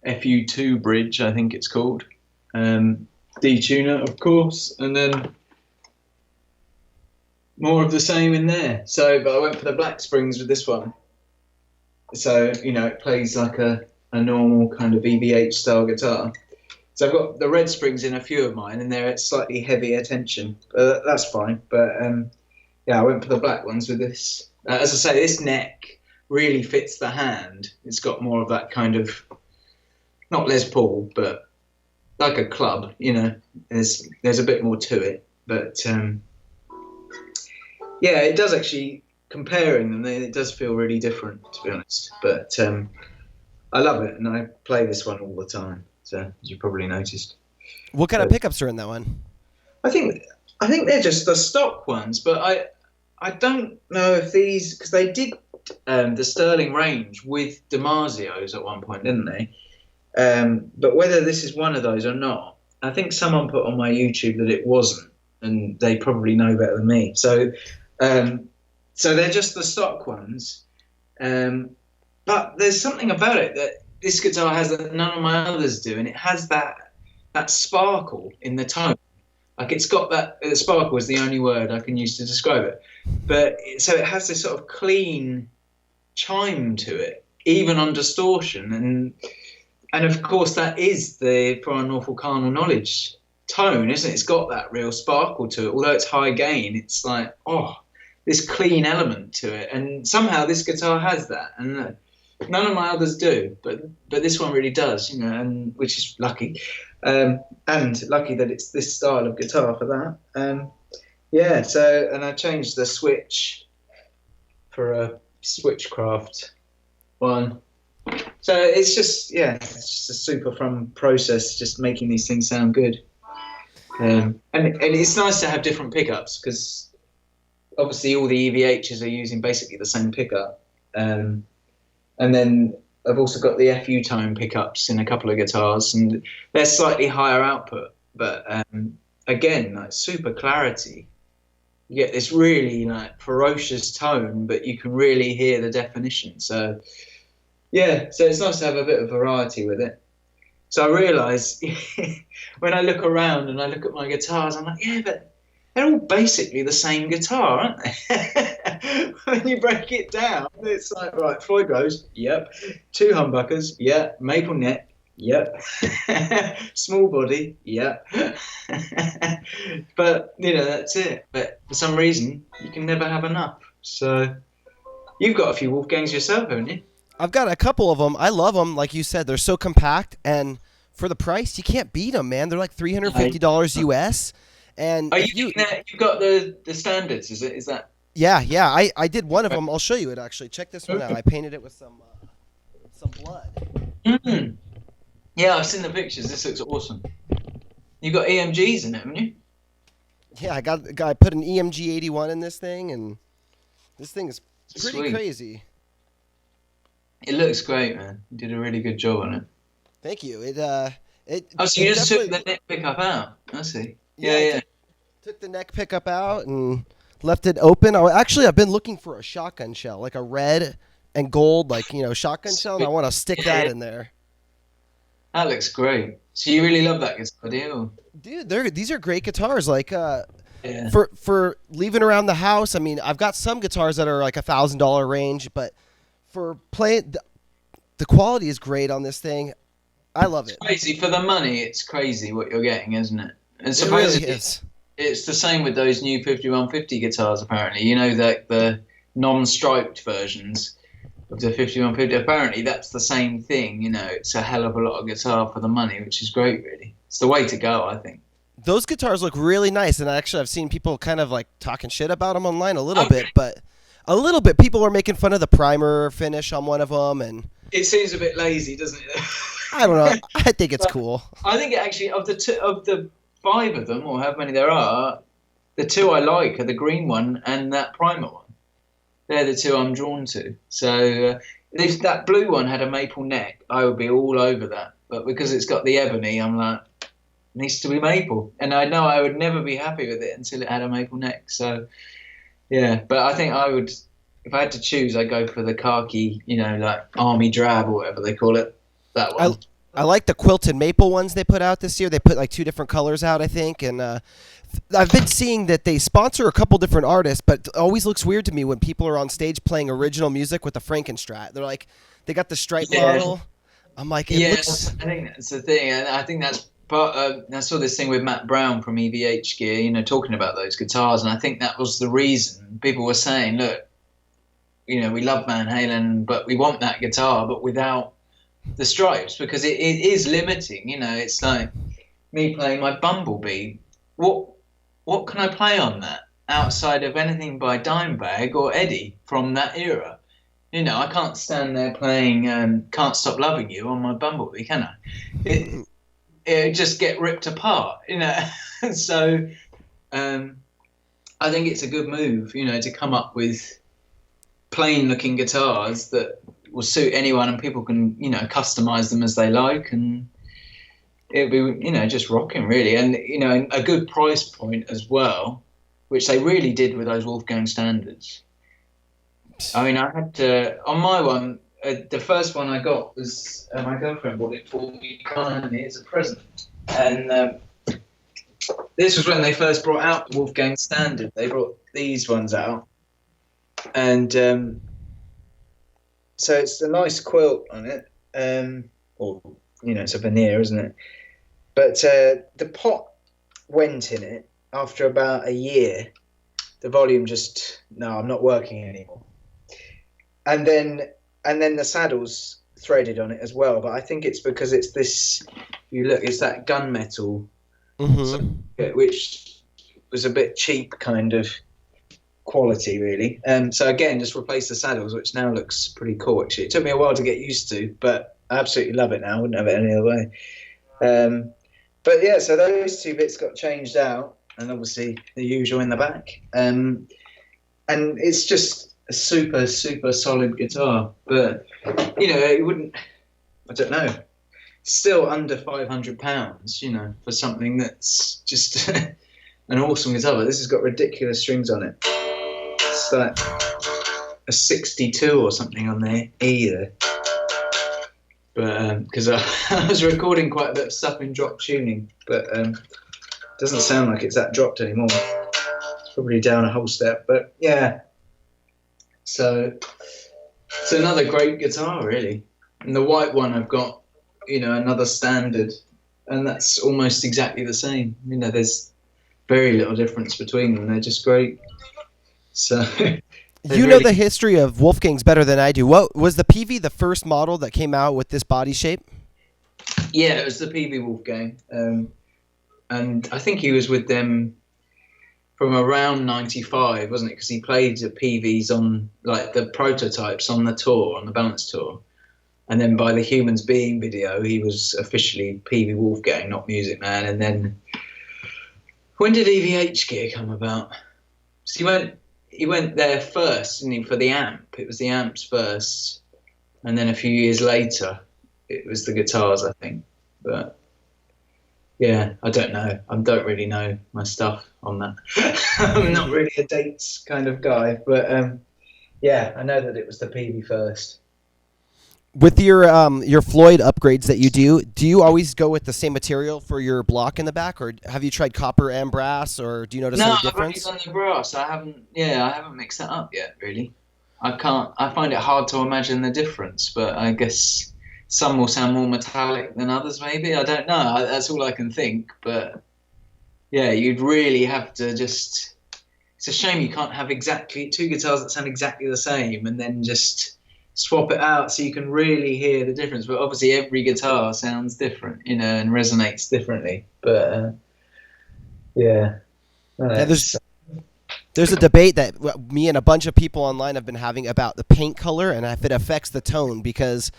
FU2 bridge, I think it's called. D-tuner, of course, and then more of the same in there. So, but I went for the black springs with this one. So, it plays like a normal kind of EVH style guitar. So I've got the red springs in a few of mine, and they're at slightly heavier tension. That's fine. But yeah, I went for the black ones with this. As I say, this neck really fits the hand. It's got more of that kind of, not Les Paul, but like a club, there's a bit more to it, but yeah, it does actually, comparing them, it does feel really different, to be honest, but I love it, and I play this one all the time, so as you probably noticed. What kind of pickups are in that one? I think they're just the stock ones, but I don't know if these, because they did the Sterling range with DiMarzio's at one point, didn't they? But whether this is one of those or not, I think someone put on my YouTube that it wasn't, and they probably know better than me. So they're just the stock ones. But there's something about it that this guitar has that none of my others do, and it has that sparkle in the tone. Like, it's got that, sparkle is the only word I can use to describe it. But so it has this sort of clean chime to it, even on distortion, and of course, that is the For an Awful Carnal Knowledge tone, isn't it? It's got that real sparkle to it. Although it's high gain, it's like, this clean element to it. And somehow this guitar has that. And none of my others do. But this one really does, and which is lucky. And lucky that it's this style of guitar for that. Yeah, so, and I changed the switch for a Switchcraft one. So it's just a super fun process, just making these things sound good. And it's nice to have different pickups, because obviously all the EVHs are using basically the same pickup. And then I've also got the FU tone pickups in a couple of guitars, and they're slightly higher output, but again, like, super clarity. You get this really like ferocious tone, but you can really hear the definition. So yeah, so it's nice to have a bit of variety with it. So I realise when I look around and I look at my guitars, I'm like, yeah, but they're all basically the same guitar, aren't they? when you break it down, it's like, right, Floyd Rose, yep. 2 humbuckers, yeah. Maple neck, yep. Small body, yep. But, that's it. But for some reason, you can never have enough. So you've got a few Wolfgangs yourself, haven't you? I've got a couple of them. I love them. Like you said, they're so compact, and for the price, you can't beat them, man. They're like $350 US. And you've got the standards, is that? Yeah. I did one of them. I'll show you it, actually. Check this one out. I painted it with some blood. Mm-hmm. Yeah, I've seen the pictures. This looks awesome. You got EMGs in it, haven't you? Yeah, I put an EMG 81 in this thing, and this thing is pretty crazy. It looks great, man. You did a really good job on it. Thank you. So you just took the neck pickup out. I see. Yeah. Took the neck pickup out and left it open. I've been looking for a shotgun shell, like a red and gold, shotgun shell, and I want to stick that in there. That looks great. So you really love that guitar, do you? Dude, these are great guitars. For leaving around the house, I mean, I've got some guitars that are like $1,000 range, but for playing, the quality is great on this thing. I love it. It's crazy. For the money, it's crazy what you're getting, isn't it? And it really is. It's the same with those new 5150 guitars, apparently. The non-striped versions of the 5150. Apparently, that's the same thing. It's a hell of a lot of guitar for the money, which is great, really. It's the way to go, I think. Those guitars look really nice, and actually I've seen people kind of like talking shit about them online a little bit, but a little bit. People are making fun of the primer finish on one of them, and it seems a bit lazy, doesn't it? I don't know. I think it's cool. I think actually of the 5 of them, or however many there are, the 2 I like are the green one and that primer one. They're the 2 I'm drawn to. So if that blue one had a maple neck, I would be all over that. But because it's got the ebony, I'm like, it needs to be maple. And I know I would never be happy with it until it had a maple neck. So, yeah. But I think I would, if I had to choose, I'd go for the khaki, like army drab or whatever they call it. That one. I like the quilted maple ones they put out this year. They put like 2 different colors out, I think. And I've been seeing that they sponsor a couple different artists, but it always looks weird to me when people are on stage playing original music with the Frankenstrat. They're like, they got the stripe model. I'm like, looks... I think that's the thing. And I think that's part. I saw this thing with Matt Brown from EVH Gear, talking about those guitars. And I think that was the reason people were saying, look, we love Van Halen, but we want that guitar, but without the stripes, because it is limiting. It's like me playing my Bumblebee. What can I play on that outside of anything by Dimebag or Eddie from that era? I can't stand there playing Can't Stop Loving You on my Bumblebee, can I? It just get ripped apart, So I think it's a good move, to come up with plain looking guitars that will suit anyone, and people can customize them as they like, and it'll be just rocking, really. And a good price point as well, which they really did with those Wolfgang standards. I mean, I had to, on my one, the first one I got was my girlfriend bought it for me kindly as a present, and this was when they first brought out the Wolfgang standard. They brought these ones out, and so it's a nice quilt on it, or it's a veneer, isn't it? But the pot went in it after about a year. The volume I'm not working anymore. And then the saddle's threaded on it as well. But I think it's because it's this. It's that gunmetal, which was a bit cheap kind of quality, really. So again, just replace the saddles, which now looks pretty cool. Actually, it took me a while to get used to, but I absolutely love it now. I wouldn't have it any other way. But yeah, so those 2 bits got changed out, and obviously the usual in the back. And it's just a super, super solid guitar. But it wouldn't. I don't know. Still under £500, for something that's just an awesome guitar. But this has got ridiculous strings on it. It's like a 62 or something on there, either. But because I was recording quite a bit of stuff in drop tuning, but it doesn't sound like it's that dropped anymore. It's probably down a whole step. But yeah, So it's another great guitar, really. And the white one I've got, another standard, and that's almost exactly the same. There's very little difference between them. They're just great. So you know the history of Wolfgangs better than I do. What was the PV the first model that came out with this body shape? Yeah, it was the PV Wolfgang, and I think he was with them from around '95, wasn't it? Because he played the PVs on like the prototypes on the tour, on the Balance tour, and then by the Humans Being video, he was officially PV Wolfgang, not Music Man. And then when did EVH gear come about? So he went there first, didn't he, for the amp? It was the amps first, and then a few years later, it was the guitars, I think. But yeah, I don't know. I don't really know my stuff on that. I'm not really a dates kind of guy, but yeah, I know that it was the PV first. With your Floyd upgrades that you do you always go with the same material for your block in the back, or have you tried copper and brass, or do you notice any difference? No, I've only done the brass. I haven't mixed that up yet, really. I find it hard to imagine the difference, but I guess some will sound more metallic than others, maybe. I don't know. That's all I can think. But yeah, you'd really have to just... It's a shame you can't have exactly two guitars that sound exactly the same and then just swap it out so you can really hear the difference. But obviously every guitar sounds different, and resonates differently. But yeah. There's a debate that me and a bunch of people online have been having about the paint color and if it affects the tone, because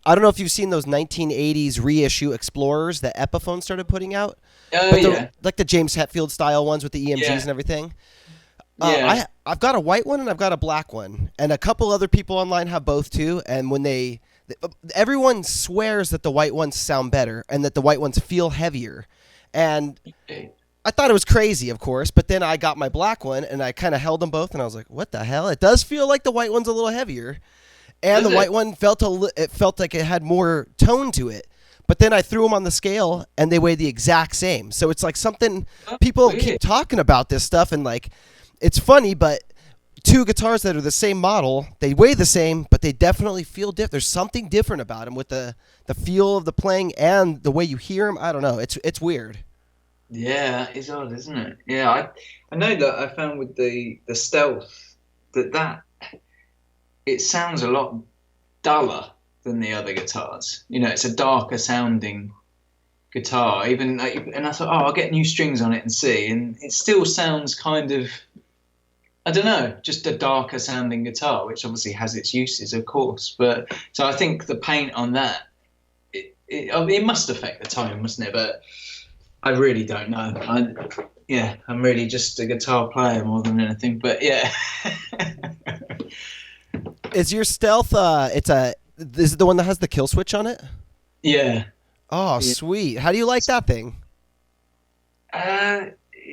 I don't know if you've seen those 1980s reissue Explorers that Epiphone started putting out. Oh, yeah. Like the James Hetfield style ones with the EMGs and everything. Yeah. I've got a white one and I've got a black one, and a couple other people online have both too. And when everyone swears that the white ones sound better and that the white ones feel heavier, and I thought it was crazy, of course. But then I got my black one and I kind of held them both, and I was like, "What the hell?" It does feel like the white one's a little heavier, and the white one felt like it had more tone to it. But then I threw them on the scale and they weighed the exact same. So it's like something people keep talking about this stuff, and like. It's funny, but two guitars that are the same model, they weigh the same, but they definitely feel different. There's something different about them with the feel of the playing and the way you hear them. I don't know. It's weird. Yeah, it's odd, isn't it? Yeah, I know that I found with the Stealth that it sounds a lot duller than the other guitars. It's a darker sounding guitar. And I thought, I'll get new strings on it and see, and it still sounds kind of, I don't know, just a darker sounding guitar, which obviously has its uses, of course. But so I think the paint on that, it must affect the tone, mustn't it? But I really don't know. I'm really just a guitar player more than anything. But yeah. Is your Stealth? Is it the one that has the kill switch on it? Yeah. Oh, yeah. Sweet. How do you like that thing?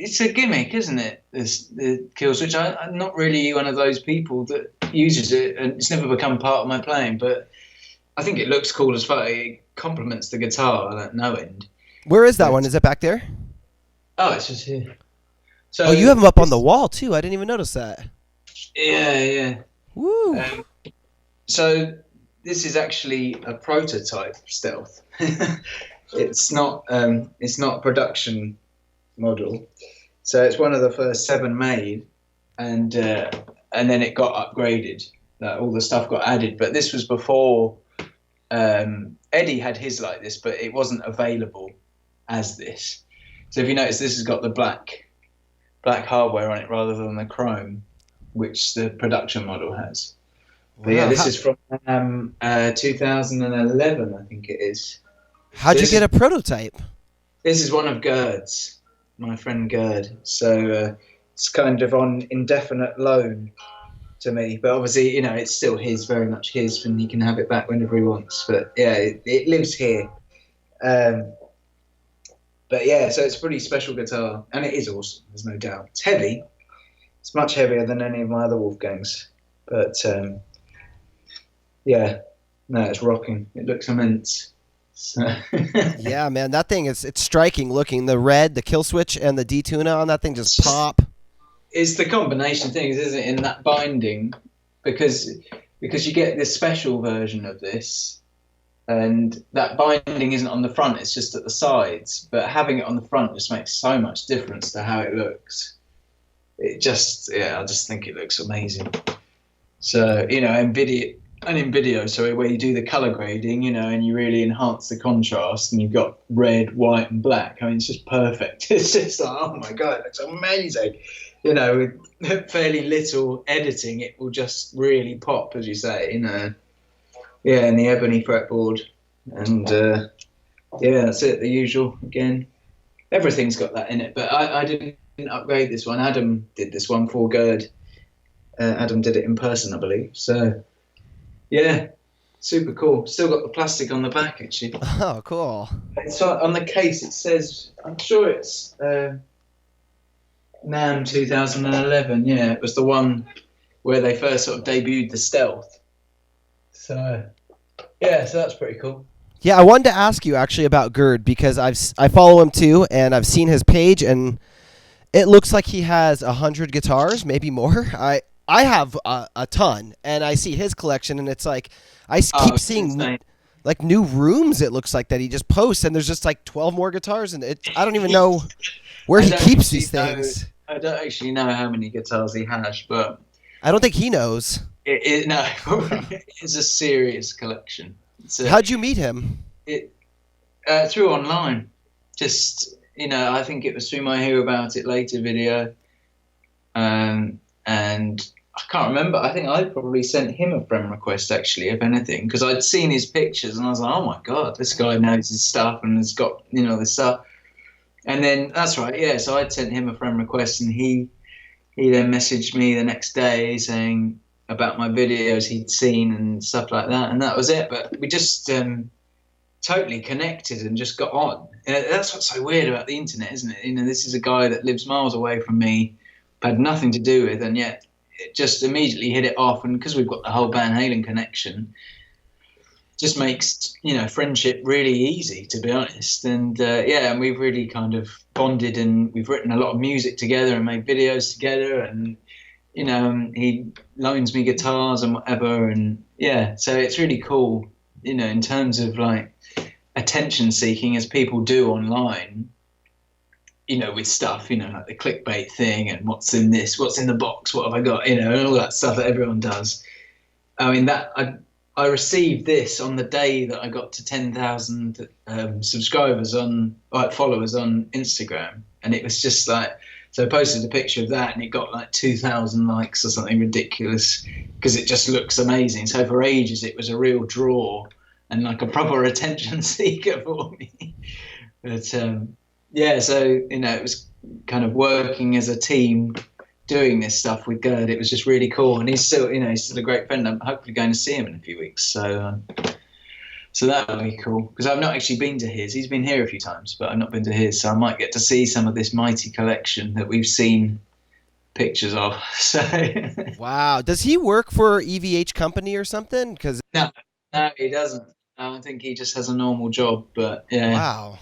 It's a gimmick, isn't it? The kill switch. I'm not really one of those people that uses it, and it's never become part of my playing. But I think it looks cool as fuck. It complements the guitar at no end. Where is that one? Is it back there? Oh, it's just here. So you have them up on the wall too. I didn't even notice that. Yeah. Woo. So this is actually a prototype Stealth. It's not a production model. So it's one of the first 7 made, and then it got upgraded. All the stuff got added, but this was before Eddie had his like this, but it wasn't available as this. So if you notice, this has got the black hardware on it rather than the chrome, which the production model has. But yeah, this is from 2011, I think it is. How'd you get a prototype? This is one of Gerd's, my friend Gerd. So it's kind of on indefinite loan to me. But obviously, it's still very much his, and he can have it back whenever he wants. But yeah, it lives here. But yeah, so it's a pretty special guitar, and it is awesome, there's no doubt. It's heavy. It's much heavier than any of my other Wolfgangs. But yeah, no, it's rocking. It looks immense. So. Yeah, man, that thing it's striking looking. The red, the kill switch, and the D-tuna on that thing just pop. It's the combination things, isn't it? In that binding, because you get this special version of this, and that binding isn't on the front; it's just at the sides. But having it on the front just makes so much difference to how it looks. I just think it looks amazing. So, in video, sorry, where you do the color grading, and you really enhance the contrast, and you've got red, white, and black. I mean, it's just perfect. It's just like, oh my God, it looks amazing. With fairly little editing, it will just really pop, as you say, Yeah, and the ebony fretboard. And, that's it, the usual again. Everything's got that in it, but I didn't upgrade this one. Adam did this one for Gerd. Adam did it in person, I believe. So, yeah, super cool. Still got the plastic on the back, actually. Oh, cool. It's on the case. It says, I'm sure it's NAMM 2011. Yeah, it was the one where they first sort of debuted the Stealth. So, yeah, so that's pretty cool. Yeah, I wanted to ask you actually about Gerd because I follow him too, and I've seen his page, and it looks like he has 100 guitars, maybe more. I have a ton, and I see his collection, and it's like I keep seeing like new rooms. It looks like that he just posts, and there's just like 12 more guitars, and I don't even know where he keeps these things. I don't actually know how many guitars he has, but I don't think he knows. It's a serious collection. How'd you meet him? Through online. Just, I think it was through my Hear About It Later video. And I can't remember. I think I probably sent him a friend request, actually, if anything, because I'd seen his pictures and I was like, oh my God, this guy knows his stuff and has got, this stuff. And then, that's right, yeah, so I'd sent him a friend request, and he then messaged me the next day saying about my videos he'd seen and stuff like that, and that was it. But we just totally connected and just got on. That's what's so weird about the internet, isn't it? This is a guy that lives miles away from me, had nothing to do with, and yet it just immediately hit it off. And because we've got the whole Van Halen connection, just makes friendship really easy, to be honest. And and we've really kind of bonded, and we've written a lot of music together and made videos together, and he loans me guitars and whatever, and so it's really cool, in terms of like attention seeking, as people do online, with stuff, like the clickbait thing and what's in this, what's in the box, what have I got, and all that stuff that everyone does. I mean, that I received this on the day that I got to 10,000 subscribers followers on Instagram, and it was just like, so I posted a picture of that, and it got like 2,000 likes or something ridiculous, because it just looks amazing. So for ages, it was a real draw and like a proper attention seeker for me. But so it was kind of working as a team, doing this stuff with Gerd. It was just really cool, and he's still a great friend. I'm hopefully going to see him in a few weeks. So that'll be cool, because I've not actually been to his. He's been here a few times, but I've not been to his. So I might get to see some of this mighty collection that we've seen pictures of. So wow, does he work for EVH company or something? Because no, he doesn't. I think he just has a normal job. But yeah, wow.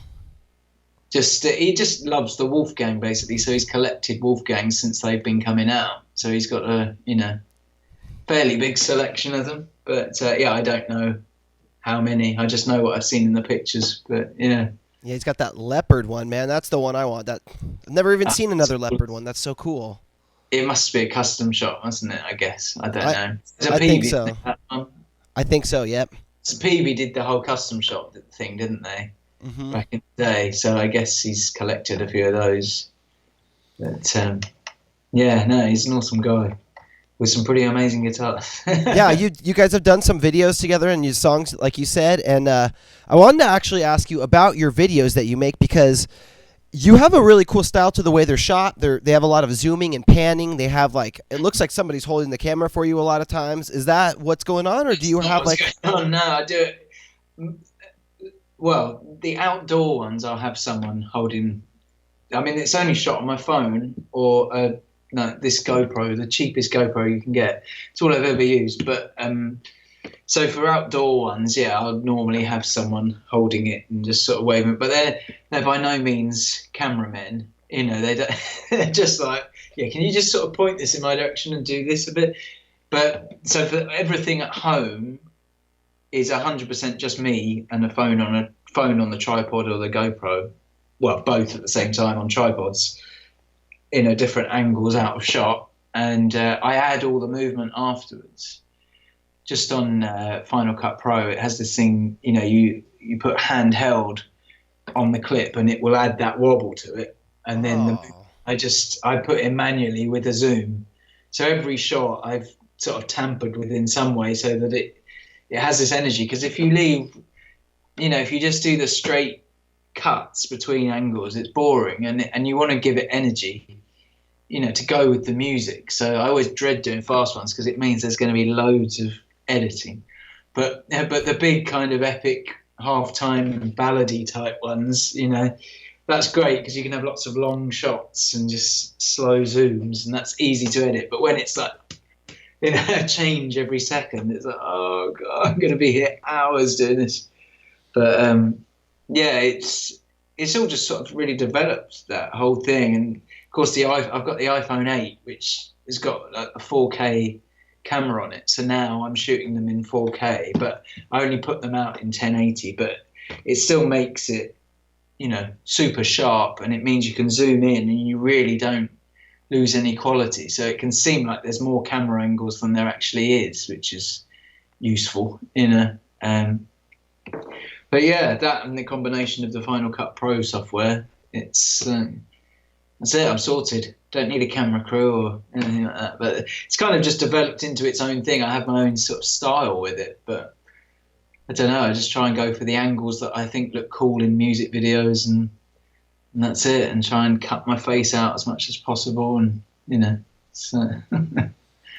He just loves the Wolfgang, basically. So he's collected Wolfgangs since they've been coming out. So he's got a fairly big selection of them. But I don't know how many. I just know what I've seen in the pictures. But yeah, he's got that leopard one, man. That's the one I want. I've never even seen another leopard one. That's so cool. It must be a custom shot, mustn't it? I guess. I don't know. I think so. I think so. Yep. So Peavy did the whole custom shot thing, didn't they? Mm-hmm. Back in the day, so I guess he's collected a few of those. But he's an awesome guy with some pretty amazing guitars. Yeah, you guys have done some videos together and your songs, like you said, and I wanted to actually ask you about your videos that you make, because you have a really cool style to the way they're shot. They have a lot of zooming and panning. They have it looks like somebody's holding the camera for you a lot of times. Is that what's going on, or do you have No, I do it. Well, the outdoor ones, I'll have someone holding. I mean, it's only shot on my phone or this GoPro, the cheapest GoPro you can get. It's all I've ever used. But so for outdoor ones, I'll normally have someone holding it and just sort of waving it. But they're by no means cameramen. They're just like, can you just sort of point this in my direction and do this a bit? But so for everything at home is 100% just me and a phone on the tripod or the GoPro. Well, both at the same time on tripods, different angles out of shot. And I add all the movement afterwards. Just on Final Cut Pro, it has this thing, you put handheld on the clip and it will add that wobble to it. And then I put in manually with a zoom. So every shot I've sort of tampered with in some way so that it has this energy. Because if you leave, if you just do the straight cuts between angles, it's boring, and you want to give it energy, to go with the music. So I always dread doing fast ones because it means there's going to be loads of editing. But the big kind of epic halftime ballady type ones, that's great because you can have lots of long shots and just slow zooms, and that's easy to edit. But when it's like a change every second, it's like, oh god, I'm going to be here hours doing this. But it's all just sort of really developed, that whole thing. And of course I've got the iPhone 8, which has got like a 4K camera on it, so now I'm shooting them in 4K, but I only put them out in 1080, but it still makes it super sharp, and it means you can zoom in and you really don't lose any quality, so it can seem like there's more camera angles than there actually is, which is useful but yeah, that and the combination of the Final Cut Pro software, that's it, I'm sorted. Don't need a camera crew or anything like that. But it's kind of just developed into its own thing. I have my own sort of style with it, but I don't know. I just try and go for the angles that I think look cool in music videos, and that's it. And try and cut my face out as much as possible, and So.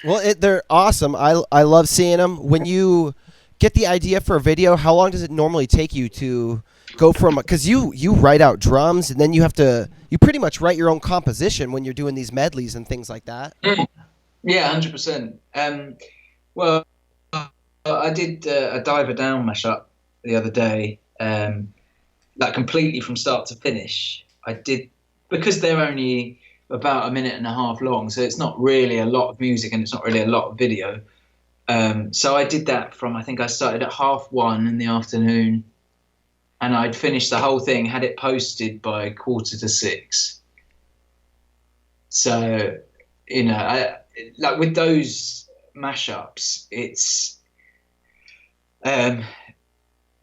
Well, they're awesome. I love seeing them. When you get the idea for a video, how long does it normally take you to go from, because you write out drums and then you pretty much write your own composition when you're doing these medleys and things like that? Yeah, 100%. Well, I did a Diver Down mashup the other day, like completely from start to finish. I did, because they're only about a minute and a half long, so it's not really a lot of music and it's not really a lot of video. So I did that I think I started at 1:30 in the afternoon, and I'd finished the whole thing, had it posted by 5:45. So, like with those mashups, it's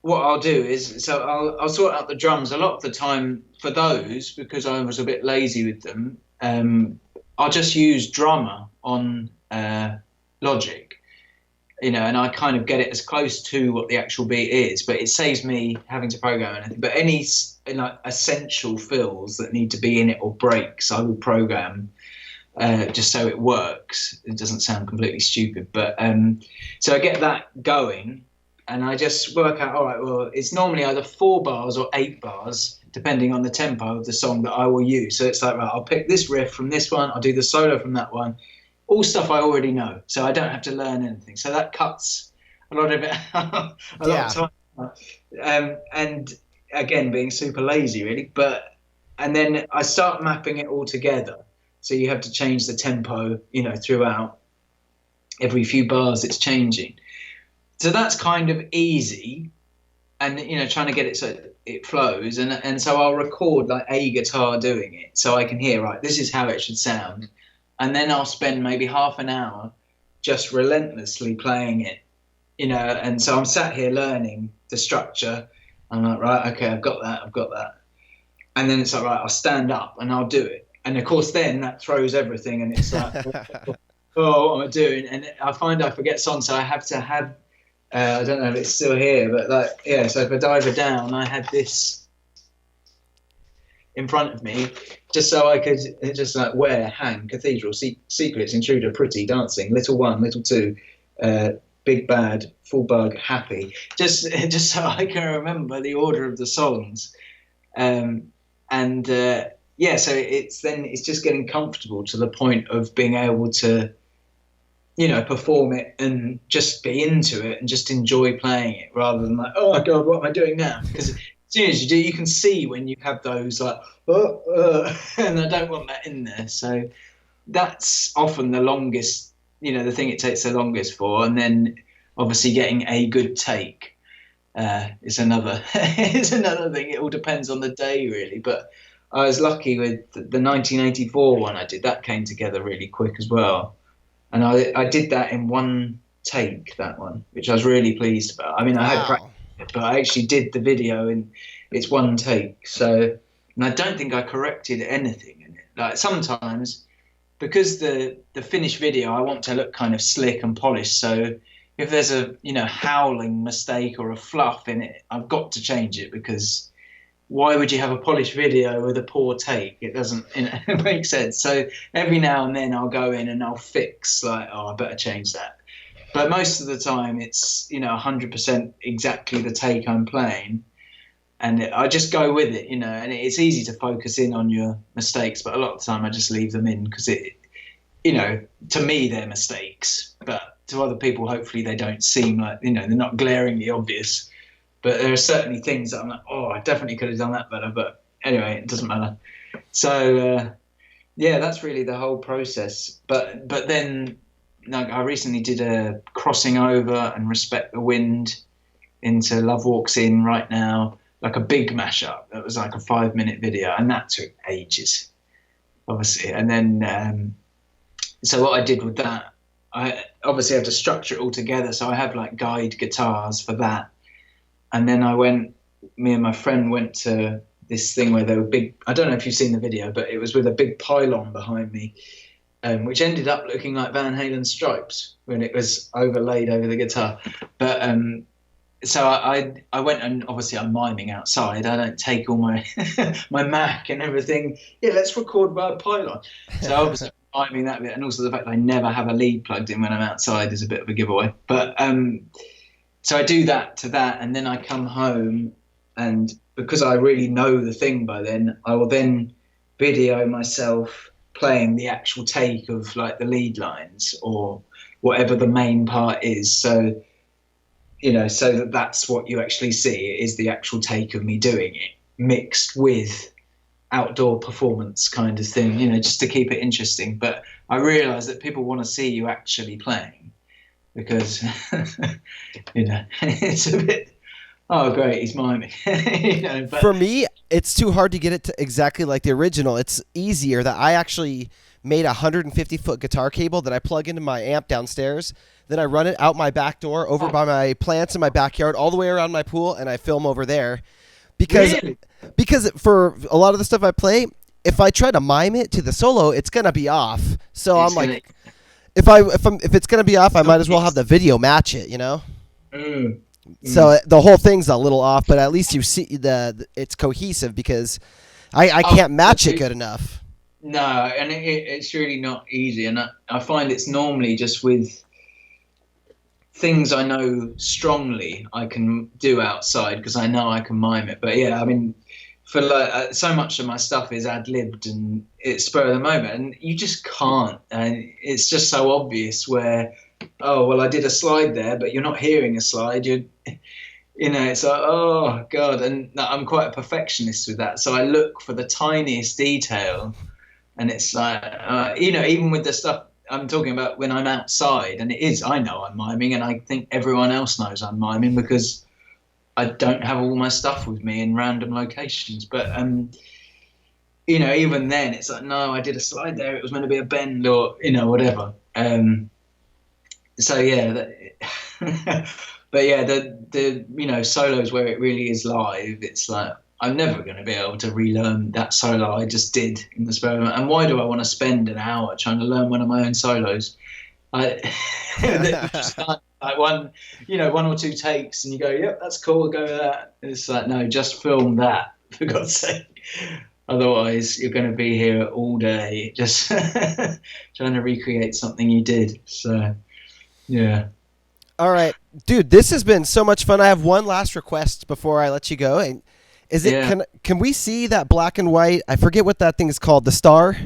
what I'll do is, so I'll sort out the drums a lot of the time for those, because I was a bit lazy with them. I'll just use Drummer on Logic. And I kind of get it as close to what the actual beat is, but it saves me having to program anything. But any essential fills that need to be in it or breaks, I will program just so it works. It doesn't sound completely stupid, but so I get that going, and I just work out, all right, well, it's normally either 4 bars or 8 bars, depending on the tempo of the song that I will use. So it's like, right, I'll pick this riff from this one, I'll do the solo from that one. All stuff I already know, so I don't have to learn anything. So that cuts a lot of it, lot of time. And again, being super lazy, really. And then I start mapping it all together. So you have to change the tempo, throughout. Every few bars, it's changing. So that's kind of easy, and trying to get it so it flows. And so I'll record like a guitar doing it, so I can hear, right, this is how it should sound. And then I'll spend maybe half an hour just relentlessly playing it, and so I'm sat here learning the structure. I'm like, right, okay, I've got that. And then it's like, right, I'll stand up and I'll do it. And of course then that throws everything, and it's like, oh, what am I doing? And I find I forget songs, so I have to have, I don't know if it's still here, but so for Diver Down, I had this in front of me, just so I could just like Where, Hang, Cathedral, Secrets, Intruder, Pretty, Dancing, Little One, Little Two, Big Bad, Full Bug, Happy, just so I can remember the order of the songs. So it's just getting comfortable to the point of being able to, perform it and just be into it and just enjoy playing it, rather than like, oh my God, what am I doing now? Because as soon as you do, you can see when you have those like, and I don't want that in there. So that's often the longest, the thing it takes the longest for, and then obviously getting a good take is another thing. It all depends on the day, really. But I was lucky with the 1984 one I did. That came together really quick as well, and I did that in one take, that one, which I was really pleased about. I mean, I had practice, but I actually did the video in it's one take. So, and I don't think I corrected anything in it. Like sometimes, because the finished video, I want to look kind of slick and polished. So if there's a howling mistake or a fluff in it, I've got to change it, because why would you have a polished video with a poor take? It doesn't make sense. So every now and then I'll go in and I'll fix, like, oh, I better change that. But most of the time it's 100% exactly the take I'm playing, and I just go with it, and it's easy to focus in on your mistakes, but a lot of the time I just leave them in, because to me they're mistakes, but to other people hopefully they don't seem like, they're not glaringly obvious. But there are certainly things that I'm like, oh, I definitely could have done that better, but anyway, it doesn't matter. So yeah, that's really the whole process. But then, like, I recently did a Crossing Over and Respect the Wind into Love Walks In Right Now, like a big mashup. That was like a 5-minute video, and that took ages, obviously. And then, so what I did with that, I obviously have to structure it all together. So I have like guide guitars for that. And then me and my friend went to this thing where there were big, I don't know if you've seen the video, but it was with a big pylon behind me, which ended up looking like Van Halen's Stripes when it was overlaid over the guitar. But so I went, and obviously I'm miming outside. I don't take all my my Mac and everything. Yeah, let's record by a pylon. So obviously miming that bit, and also the fact that I never have a lead plugged in when I'm outside is a bit of a giveaway. But so I do that to that, and then I come home, and because I really know the thing by then, I will then video myself playing the actual take of like the lead lines or whatever the main part is. So, so that's what you actually see is the actual take of me doing it, mixed with outdoor performance kind of thing, just to keep it interesting. But I realise that people want to see you actually playing, because it's a bit, oh great, he's miming. But for me, it's too hard to get it to exactly like the original. It's easier that I actually made a 150-foot guitar cable that I plug into my amp downstairs. Then I run it out my back door, over by my plants in my backyard, all the way around my pool, and I film over there. Because for a lot of the stuff I play, if I try to mime it to the solo, it's gonna be off. So I'm like, if it's gonna be off, I might as well have the video match it, So the whole thing's a little off, but at least you see it's cohesive, because I can't match it good enough. No, and it's really not easy, and I find it's normally just with things I know strongly I can do outside, because I know I can mime it. But yeah, I mean, for like so much of my stuff is ad-libbed and it's spur of the moment, and you just can't, and it's just so obvious where, oh well, I did a slide there, but you're not hearing a slide. It's like, oh god. And I'm quite a perfectionist with that, so I look for the tiniest detail, and it's like, even with the stuff I'm talking about when I'm outside, and I know I'm miming, and I think everyone else knows I'm miming because I don't have all my stuff with me in random locations. But even then, it's like, no, I did a slide there. It was meant to be a bend, or whatever. So yeah, but yeah, the solos where it really is live, it's like, I'm never going to be able to relearn that solo I just did in the spur of the moment. And why do I want to spend an hour trying to learn one of my own solos? Just like one or two takes, and you go, yep, that's cool, we'll go with that. It's like, no, just film that, for God's sake. Otherwise, you're going to be here all day just trying to recreate something you did. So, yeah. All right, dude, this has been so much fun. I have one last request before I let you go. And can we see that black and white? I forget what that thing is called. The Star.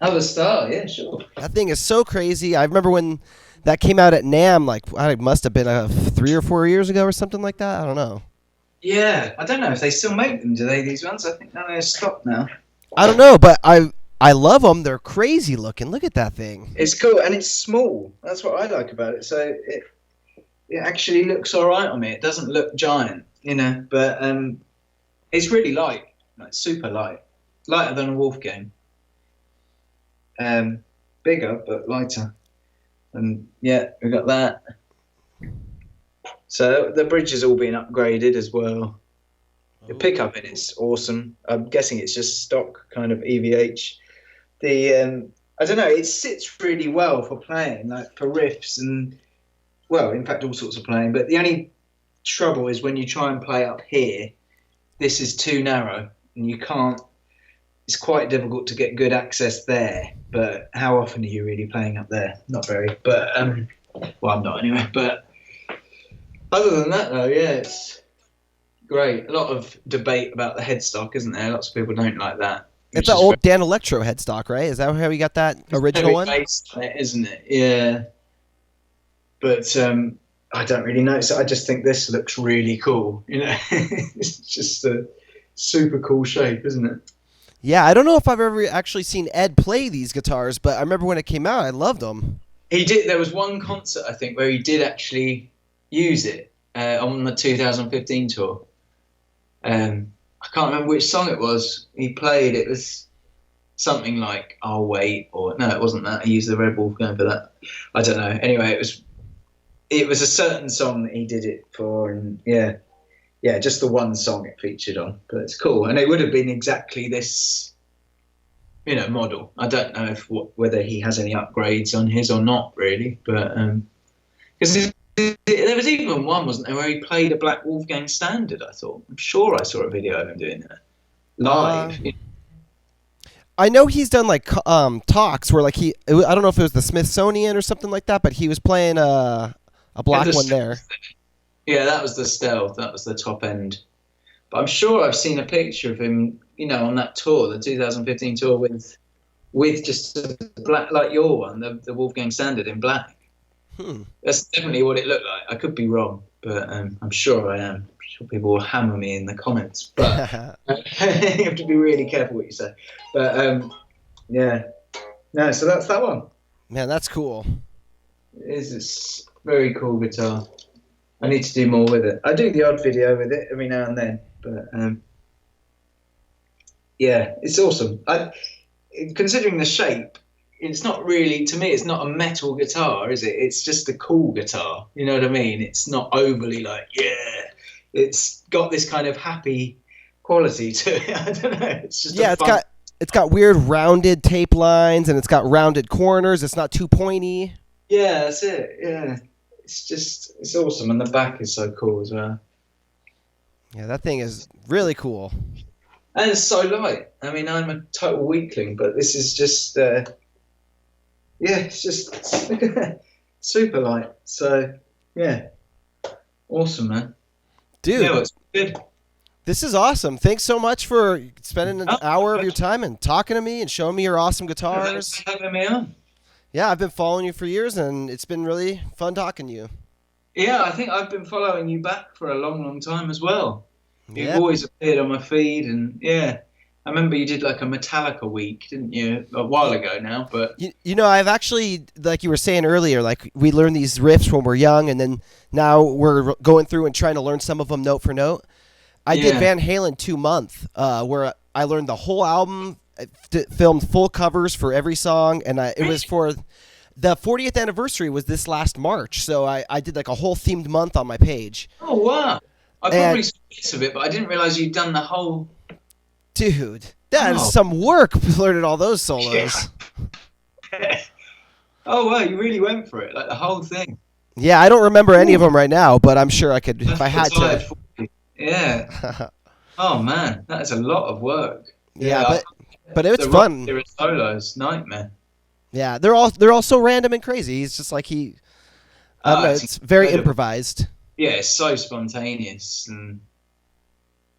Oh, the Star. Yeah, sure. That thing is so crazy. I remember when that came out at NAMM. Like, it must have been 3 or 4 years ago or something like that. I don't know. Yeah, I don't know if they still make them. Do they? These ones? I think they're stopped now. I don't know, but I love them. They're crazy looking. Look at that thing. It's cool, and it's small. That's what I like about it. So it actually looks all right on me. It doesn't look giant, but it's really light, like super light, lighter than a Wolfgang. Bigger but lighter, and yeah, we got that. So the bridge has all been upgraded as well. The pickup in it's awesome. I'm guessing it's just stock kind of EVH. I don't know. It sits really well for playing, like for riffs and, well, in fact, all sorts of playing. But the only trouble is when you try and play up here, this is too narrow, and you can't. It's quite difficult to get good access there. But how often are you really playing up there? Not very. But well, I'm not anyway. But other than that, though, yeah, it's great. A lot of debate about the headstock, isn't there? Lots of people don't like that. It's that old Dan Electro headstock, right? Is that how you got that original one? Based on it, isn't it? Yeah. But I don't really know. So I just think this looks really cool. It's just a super cool shape, isn't it? Yeah, I don't know if I've ever actually seen Ed play these guitars, but I remember when it came out, I loved them. He did. There was one concert, I think, where he did actually use it on the 2015 tour. I can't remember which song it was. He played. It was something like "I'll Wait," or no, it wasn't that. He used the Red Wolfgang for that. I don't know. Anyway, it was a certain song that he did it for, and yeah, just the one song it featured on. But it's cool, and it would have been exactly this, model. I don't know whether he has any upgrades on his or not, really, but because there was even one, wasn't there, where he played a Black Wolfgang standard. I thought, I'm sure I saw a video of him doing that live. I know he's done like talks where like I don't know if it was the Smithsonian or something like that, but he was playing a black one there. Yeah, that was the Stealth. That was the top end. But I'm sure I've seen a picture of him, on that tour, the 2015 tour, with just a black, like your one, the Wolfgang standard in black. That's definitely what it looked like. I could be wrong, but I'm sure I am. I'm sure people will hammer me in the comments. But you have to be really careful what you say. But yeah, no. So that's that one. Man, that's cool. It's a very cool guitar. I need to do more with it. I do the odd video with it every now and then, but yeah, it's awesome. Considering the shape, it's not really, to me, it's not a metal guitar, is it? It's just a cool guitar. You know what I mean? It's not overly like, yeah. It's got this kind of happy quality to it. I don't know. It's just it's got weird rounded tape lines, and it's got rounded corners. It's not too pointy. Yeah, that's it. Yeah. It's awesome, and the back is so cool as well. Yeah, that thing is really cool. And it's so light. I mean, I'm a total weakling, but this is just, it's just super light. So, yeah, awesome, man. Dude, yeah, it's good. This is awesome. Thanks so much for spending an hour of your time and talking to me and showing me your awesome guitars. Thanks for having me on. Yeah, I've been following you for years, and it's been really fun talking to you. Yeah, I think I've been following you back for a long, long time as well. You've always appeared on my feed, and yeah, I remember you did like a Metallica week, didn't you? A while ago now, but I've actually, like you were saying earlier, like we learn these riffs when we're young, and then now we're going through and trying to learn some of them note for note. I did Van Halen 2 month, where I learned the whole album, filmed full covers for every song, and it was for the 40th anniversary was this last March, so I did like a whole themed month on my page. Oh wow! I probably saw bits of it, but I didn't realize you'd done the whole. Dude, that is some work learning all those solos. Yeah. Oh wow, you really went for it, like the whole thing. Yeah, I don't remember any of them right now, but I'm sure I could if I had to. Yeah. Oh man, that is a lot of work. Yeah, but it's fun. The solos, nightmare. Yeah, they're all so random and crazy. He's just like I don't know, it's very improvised. Yeah, it's so spontaneous, and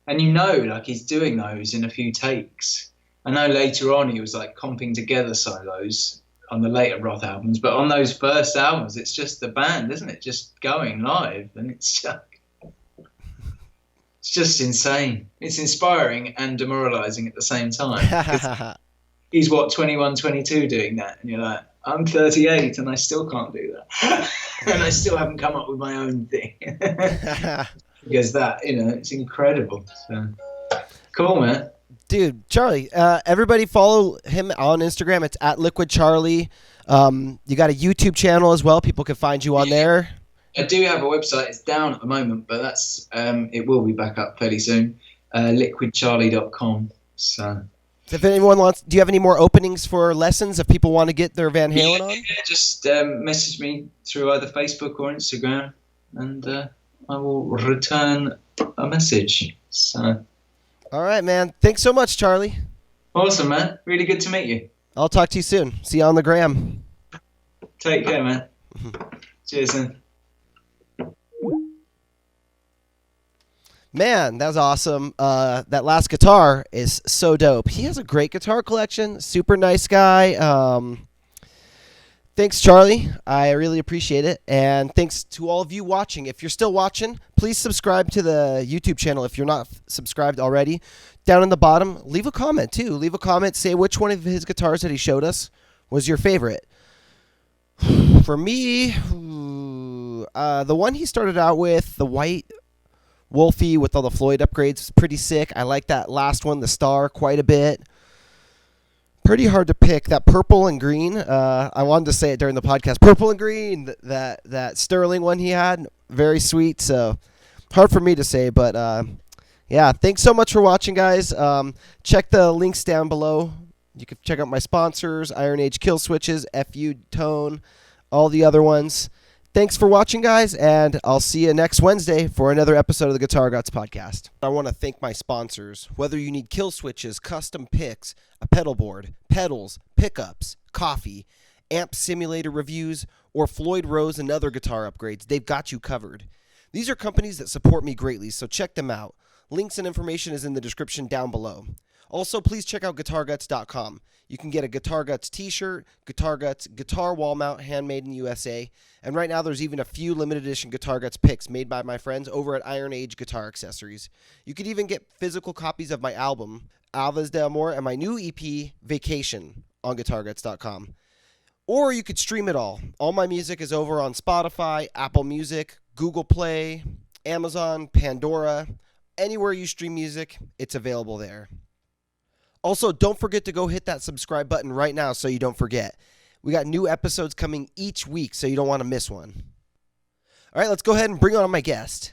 like he's doing those in a few takes. I know later on he was like comping together solos on the later Roth albums, but on those first albums, it's just the band, isn't it? Just going live, and it's just insane. It's inspiring and demoralizing at the same time. he's what, 21, 22 doing that, and you're like, I'm 38 and I still can't do that. And I still haven't come up with my own thing. Because that, it's incredible. So cool, man. Dude, Charlie, everybody follow him on Instagram. It's at Liquid Charlie. You got a YouTube channel as well. People can find you on there. I do have a website. It's down at the moment, but that's it will be back up fairly soon. liquidcharlie.com. So if anyone wants, do you have any more openings for lessons if people want to get their Van Halen on? Yeah, just message me through either Facebook or Instagram, and I will return a message. So, all right, man. Thanks so much, Charlie. Awesome, man. Really good to meet you. I'll talk to you soon. See you on the gram. Take care, man. Cheers, man. Man, that was awesome. That last guitar is so dope. He has a great guitar collection. Super nice guy. Thanks, Charlie. I really appreciate it. And thanks to all of you watching. If you're still watching, please subscribe to the YouTube channel if you're not subscribed already. Down in the bottom, leave a comment, too. Leave a comment. Say which one of his guitars that he showed us was your favorite. For me, the one he started out with, the white Wolfie with all the Floyd upgrades, is pretty sick. I like that last one, the Star, quite a bit. Pretty hard to pick. That purple and green, I wanted to say it during the podcast. Purple and green, that Sterling one he had, very sweet. So hard for me to say, but yeah, thanks so much for watching, guys. Check the links down below. You can check out my sponsors, Iron Age Kill Switches, FU Tone, all the other ones. Thanks for watching, guys, and I'll see you next Wednesday for another episode of the GuitarGuts podcast. I want to thank my sponsors. Whether you need kill switches, custom picks, a pedal board, pedals, pickups, coffee, amp simulator reviews, or Floyd Rose and other guitar upgrades, they've got you covered. These are companies that support me greatly, so check them out. Links and information is in the description down below. Also, please check out GuitarGuts.com. You can get a GuitarGuts t-shirt, GuitarGuts guitar wall mount handmade in USA, and right now there's even a few limited edition GuitarGuts picks made by my friends over at Iron Age Guitar Accessories. You could even get physical copies of my album, Alves de Amor, and my new EP, Vacation, on GuitarGuts.com. Or you could stream it all. All my music is over on Spotify, Apple Music, Google Play, Amazon, Pandora. Anywhere you stream music, it's available there. Also, don't forget to go hit that subscribe button right now so you don't forget. We got new episodes coming each week, so you don't want to miss one. All right, let's go ahead and bring on my guest.